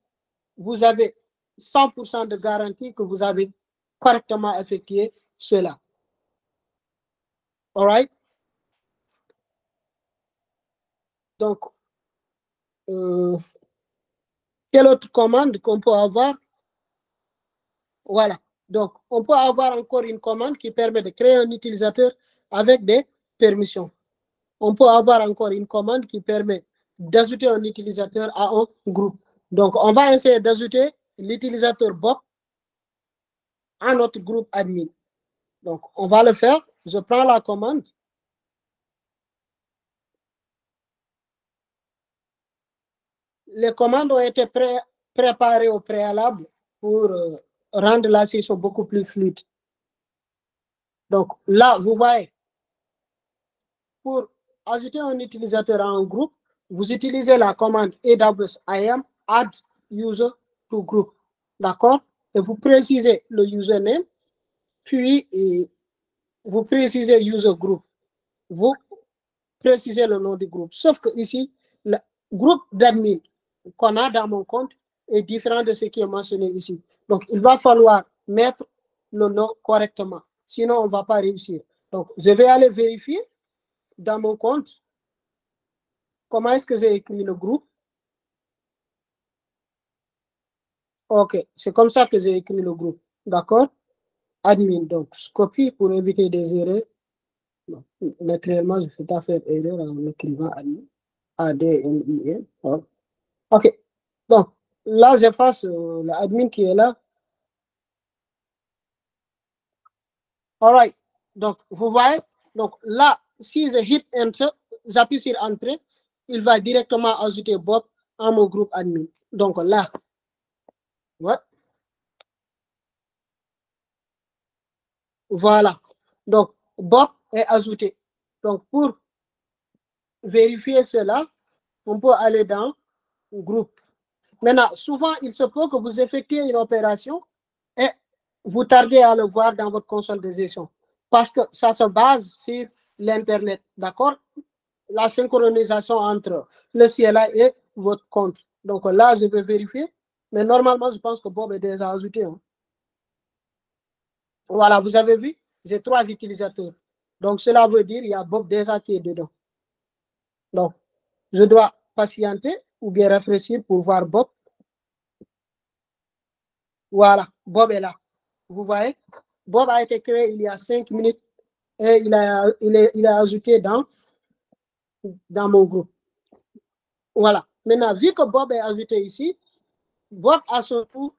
vous avez 100% de garantie que vous avez correctement effectué cela. All right? Donc, quelle autre commande qu'on peut avoir? Voilà. Donc, on peut avoir encore une commande qui permet de créer un utilisateur avec des permissions. On peut avoir encore une commande qui permet d'ajouter un utilisateur à un groupe. Donc, on va essayer d'ajouter l'utilisateur Bob à notre groupe admin. Donc, on va le faire. Je prends la commande. Les commandes ont été préparées au préalable pour rendre la session beaucoup plus fluide. Donc, là, vous voyez, pour ajouter un utilisateur à un groupe, vous utilisez la commande AWS IAM add user to group. D'accord? Et vous précisez le username, puis vous précisez user group. Vous précisez le nom du groupe. Sauf que ici, le groupe d'admin qu'on a dans mon compte est différent de ce qui est mentionné ici. Donc, il va falloir mettre le nom correctement. Sinon, on ne va pas réussir. Donc, je vais aller vérifier dans mon compte comment est-ce que j'ai écrit le groupe. OK, c'est comme ça que j'ai écrit le groupe. D'accord? Admin, donc, je copie pour éviter des erreurs. Non, naturellement, je ne fais pas faire erreur en écrivant admin. A-D-M-I-N. OK. Donc, là, j'efface l'admin qui est là. All right. Donc, vous voyez, donc là, si je hit Enter, j'appuie sur Entrée, il va directement ajouter Bob à mon groupe admin. Donc là, ouais. Voilà. Donc, Bob est ajouté. Donc, pour vérifier cela, on peut aller dans groupe. Maintenant, souvent, il se peut que vous effectuez une opération et vous tardez à le voir dans votre console de gestion parce que ça se base sur l'Internet, d'accord? La synchronisation entre le CLI et votre compte. Donc là, je vais vérifier, mais normalement, je pense que Bob est déjà ajouté. Hein. Voilà, vous avez vu, j'ai 3 utilisateurs. Donc cela veut dire qu'il y a Bob déjà qui est dedans. Donc, je dois patienter ou bien réfléchir pour voir Bob. Voilà, Bob est là. Vous voyez, Bob a été créé il y a 5 minutes et il est ajouté dans mon groupe. Voilà. Maintenant, vu que Bob est ajouté ici, Bob, à son tour,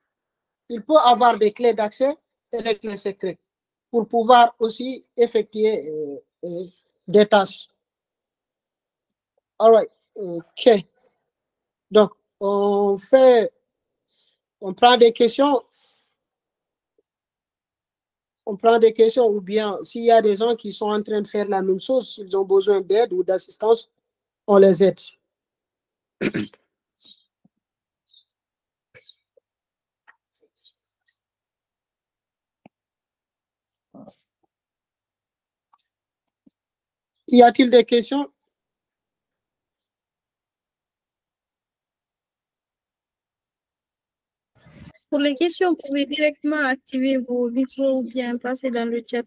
il peut avoir des clés d'accès et des clés secrètes pour pouvoir aussi effectuer des tâches. All right. OK. Donc, on prend des questions. On prend des questions ou bien s'il y a des gens qui sont en train de faire la même chose, s'ils ont besoin d'aide ou d'assistance, on les aide. Y a-t-il des questions?
Pour les questions, vous pouvez directement activer vos micros ou bien passer dans le chat.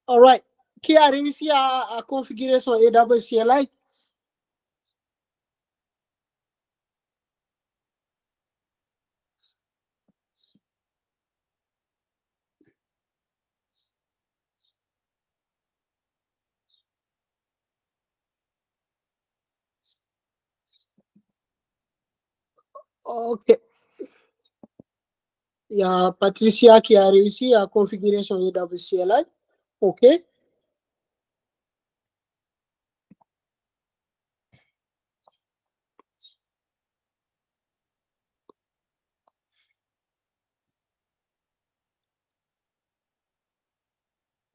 All right. Qui a réussi à configurer son AWS CLI? OK. Il y a Patricia qui a réussi à configurer son AWS CLI. OK.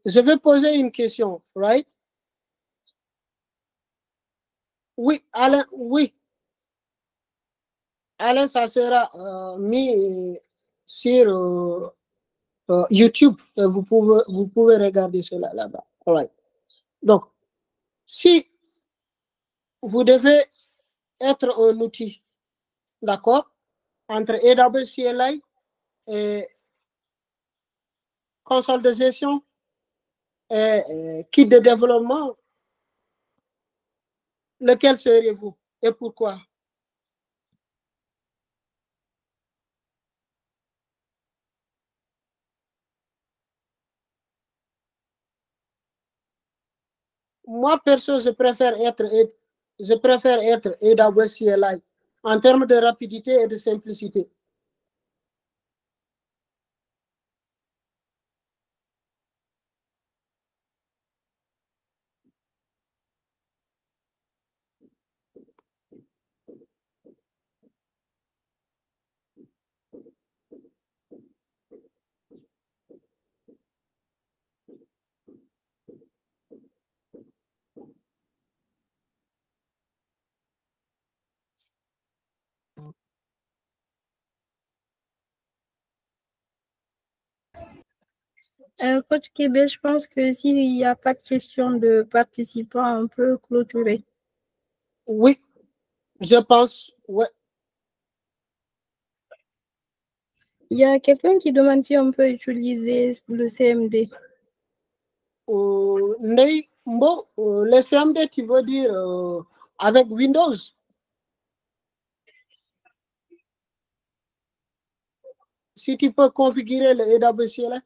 Je vais poser une question, right? Oui, Alain, oui. Alain, ça sera mis sur YouTube. Vous pouvez regarder cela là-bas. All right. Donc, si vous devez être un outil, d'accord, entre AWS CLI et console de gestion et kit de développement, lequel seriez-vous et pourquoi? Moi, perso, je préfère être AWS CLI en termes de rapidité et de simplicité.
Coach Québec, je pense que s'il n'y a pas de question de participants, on peut clôturer.
Oui, je pense, ouais.
Il y a quelqu'un qui demande si on peut utiliser le CMD.
Le CMD, tu veux dire avec Windows? Si tu peux configurer le AWS CLI.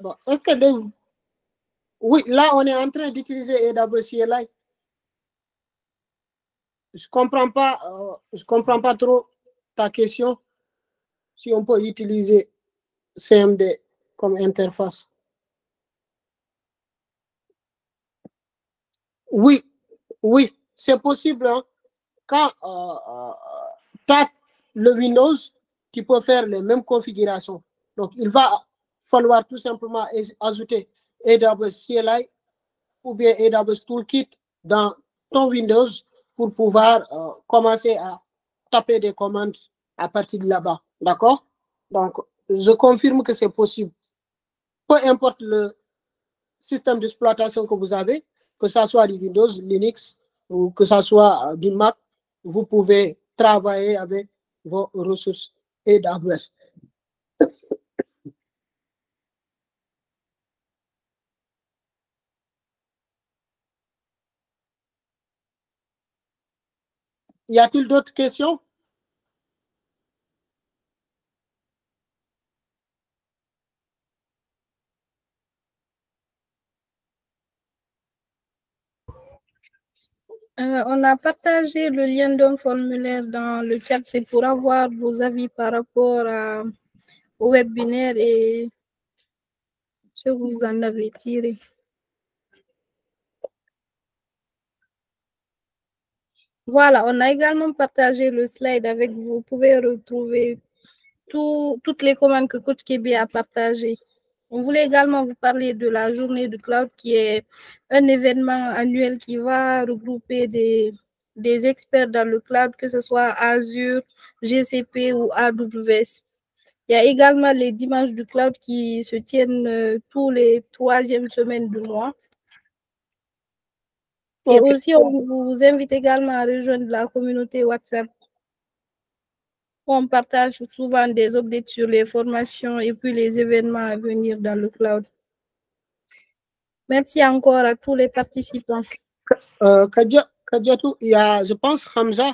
Bon, est-ce que oui, là, on est en train d'utiliser AWS CLI. Je comprends pas trop ta question. Si on peut utiliser CMD comme interface. Oui, oui, c'est possible. Hein. Quand tu as le Windows, tu peux faire les mêmes configurations. Donc, il va falloir tout simplement ajouter AWS CLI ou bien AWS Toolkit dans ton Windows pour pouvoir commencer à taper des commandes à partir de là-bas. D'accord? Donc, je confirme que c'est possible. Peu importe le système d'exploitation que vous avez, que ce soit du Windows, Linux ou que ce soit du Mac, vous pouvez travailler avec vos ressources AWS. Y a-t-il d'autres questions?
On a partagé le lien d'un formulaire dans le chat. C'est pour avoir vos avis par rapport au webinaire et ce que vous en avez tiré. Voilà, on a également partagé le slide avec vous. Vous pouvez retrouver toutes les commandes que Coach Kébé a partagées. On voulait également vous parler de la journée du cloud qui est un événement annuel qui va regrouper des experts dans le cloud, que ce soit Azure, GCP ou AWS. Il y a également les dimanches du cloud qui se tiennent tous les troisièmes semaines du mois. Et aussi, on vous invite également à rejoindre la communauté WhatsApp. On partage souvent des updates sur les formations et puis les événements à venir dans le cloud. Merci encore à tous les participants.
Kadiatou, il y a, je pense, Hamza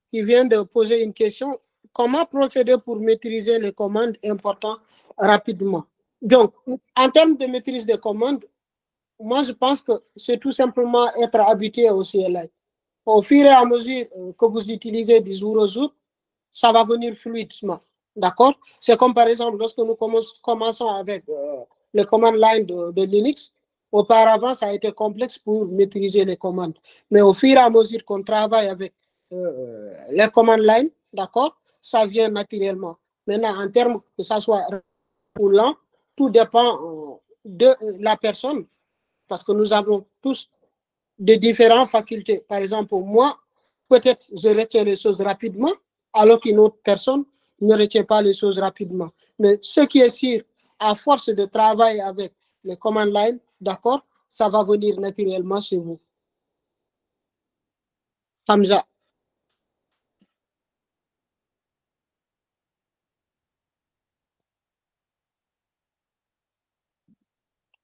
qui vient de poser une question. Comment procéder pour maîtriser les commandes importantes rapidement? Donc, en termes de maîtrise des commandes, moi, je pense que c'est tout simplement être habitué au CLI. Au fur et à mesure que vous utilisez du jour au jour, ça va venir fluidement. D'accord? C'est comme par exemple, lorsque nous commençons avec les commandes line de Linux, auparavant, ça a été complexe pour maîtriser les commandes. Mais au fur et à mesure qu'on travaille avec les commandes line, d'accord, ça vient naturellement. Maintenant, en termes que ça soit ou lent, tout dépend de la personne, parce que nous avons tous de différentes facultés. Par exemple, moi, peut-être je retiens les choses rapidement, alors qu'une autre personne ne retient pas les choses rapidement. Mais ce qui est sûr, à force de travail avec les command line, d'accord, ça va venir naturellement chez vous. Hamza.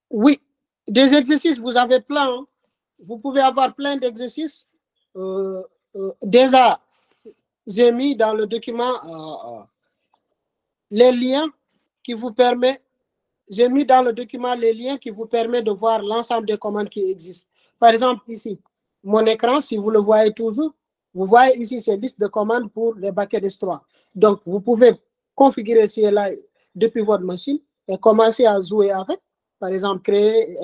Oui, des exercices, vous avez plein. Hein. Vous pouvez avoir plein d'exercices. Déjà, j'ai mis dans le document les liens qui vous permettent. J'ai mis dans le document les liens qui vous permettent de voir l'ensemble des commandes qui existent. Par exemple, ici, mon écran, si vous le voyez toujours, vous voyez ici ces listes de commandes pour les buckets S3. Donc, vous pouvez configurer cela depuis votre machine et commencer à jouer avec. Par exemple, créer,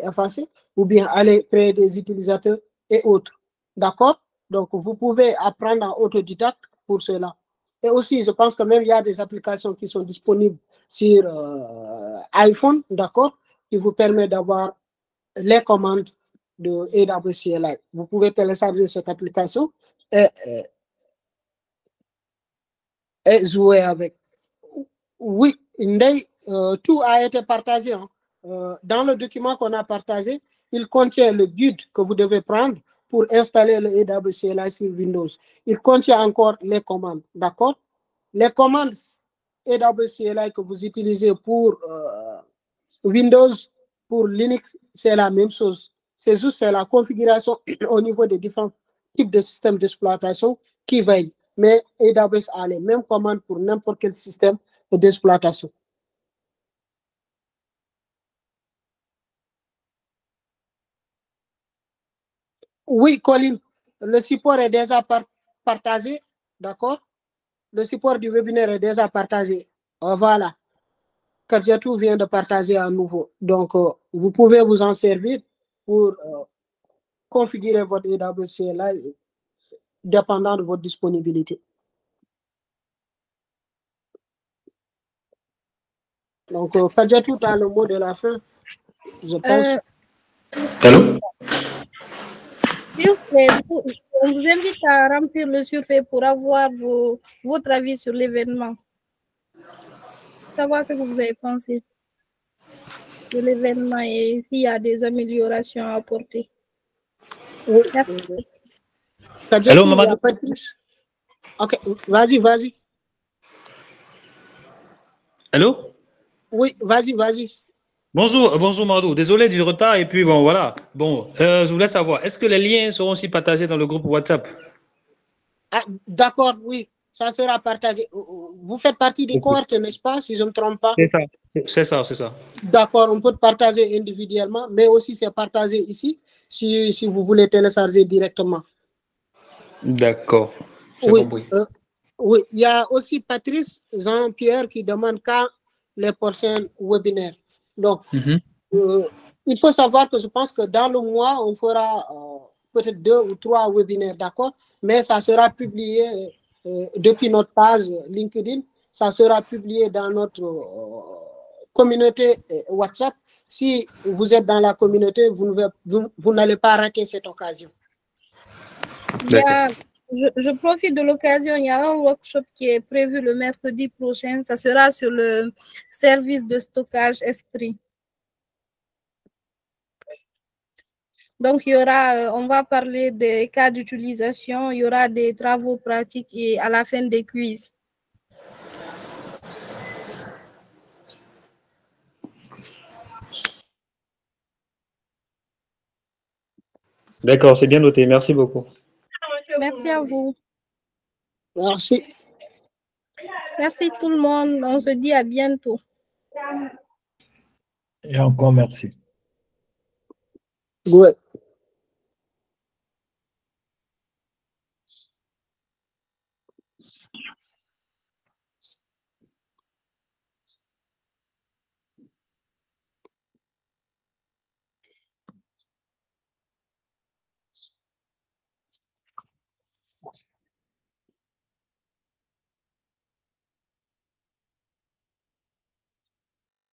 effacer, ou bien aller créer des utilisateurs et autres. D'accord? Donc, vous pouvez apprendre en autodidacte pour cela. Et aussi, je pense que même il y a des applications qui sont disponibles sur iPhone, d'accord, qui vous permet d'avoir les commandes de AWS CLI. Vous pouvez télécharger cette application et jouer avec. Oui, tout a été partagé. Hein. Dans le document qu'on a partagé, il contient le guide que vous devez prendre pour installer le AWS CLI sur Windows. Il contient encore les commandes, d'accord? Les commandes AWS CLI que vous utilisez pour Windows, pour Linux, c'est la même chose. C'est juste la configuration au niveau des différents types de systèmes d'exploitation qui varie. Mais AWS a les mêmes commandes pour n'importe quel système d'exploitation. Oui, Colin, le support est déjà partagé, d'accord? Le support du webinaire est déjà partagé. Voilà. Kadiatou vient de partager à nouveau. Donc, vous pouvez vous en servir pour configurer votre AWS CLI dépendant de votre disponibilité. Donc, Kadiatou, tu as le mot de la fin, je pense.
Allô?
On vous invite à remplir le survey pour avoir votre avis sur l'événement. Savoir ce que vous avez pensé de l'événement et s'il y a des améliorations à apporter.
Oui.
Merci.
Allô, Mamadou?
Ok, vas-y.
Allô?
Oui, vas-y.
Bonjour, Mamadou. Désolé du retard et puis bon, voilà. Bon, je voulais savoir, est-ce que les liens seront aussi partagés dans le groupe WhatsApp?
Ah, d'accord, oui, ça sera partagé. Vous faites partie des cohortes, n'est-ce pas, si je ne me trompe pas?
C'est ça.
D'accord, on peut partager individuellement, mais aussi c'est partagé ici, si vous voulez télécharger directement.
D'accord, j'ai
Oui,
compris.
oui, il y a aussi Patrice Jean-Pierre qui demande quand les prochains webinaires. Donc, il faut savoir que je pense que dans le mois, on fera peut-être 2 ou 3 webinaires, d'accord? Mais ça sera publié depuis notre page LinkedIn, ça sera publié dans notre communauté WhatsApp. Si vous êtes dans la communauté, vous n'allez pas rater cette occasion.
Je profite de l'occasion, il y a un workshop qui est prévu le mercredi prochain, ça sera sur le service de stockage S3. Donc, il y aura, on va parler des cas d'utilisation, il y aura des travaux pratiques et à la fin des quiz.
D'accord, c'est bien noté. Merci beaucoup.
Merci à vous.
Merci.
Merci tout le monde. On se dit à bientôt.
Et encore merci.
Ouais.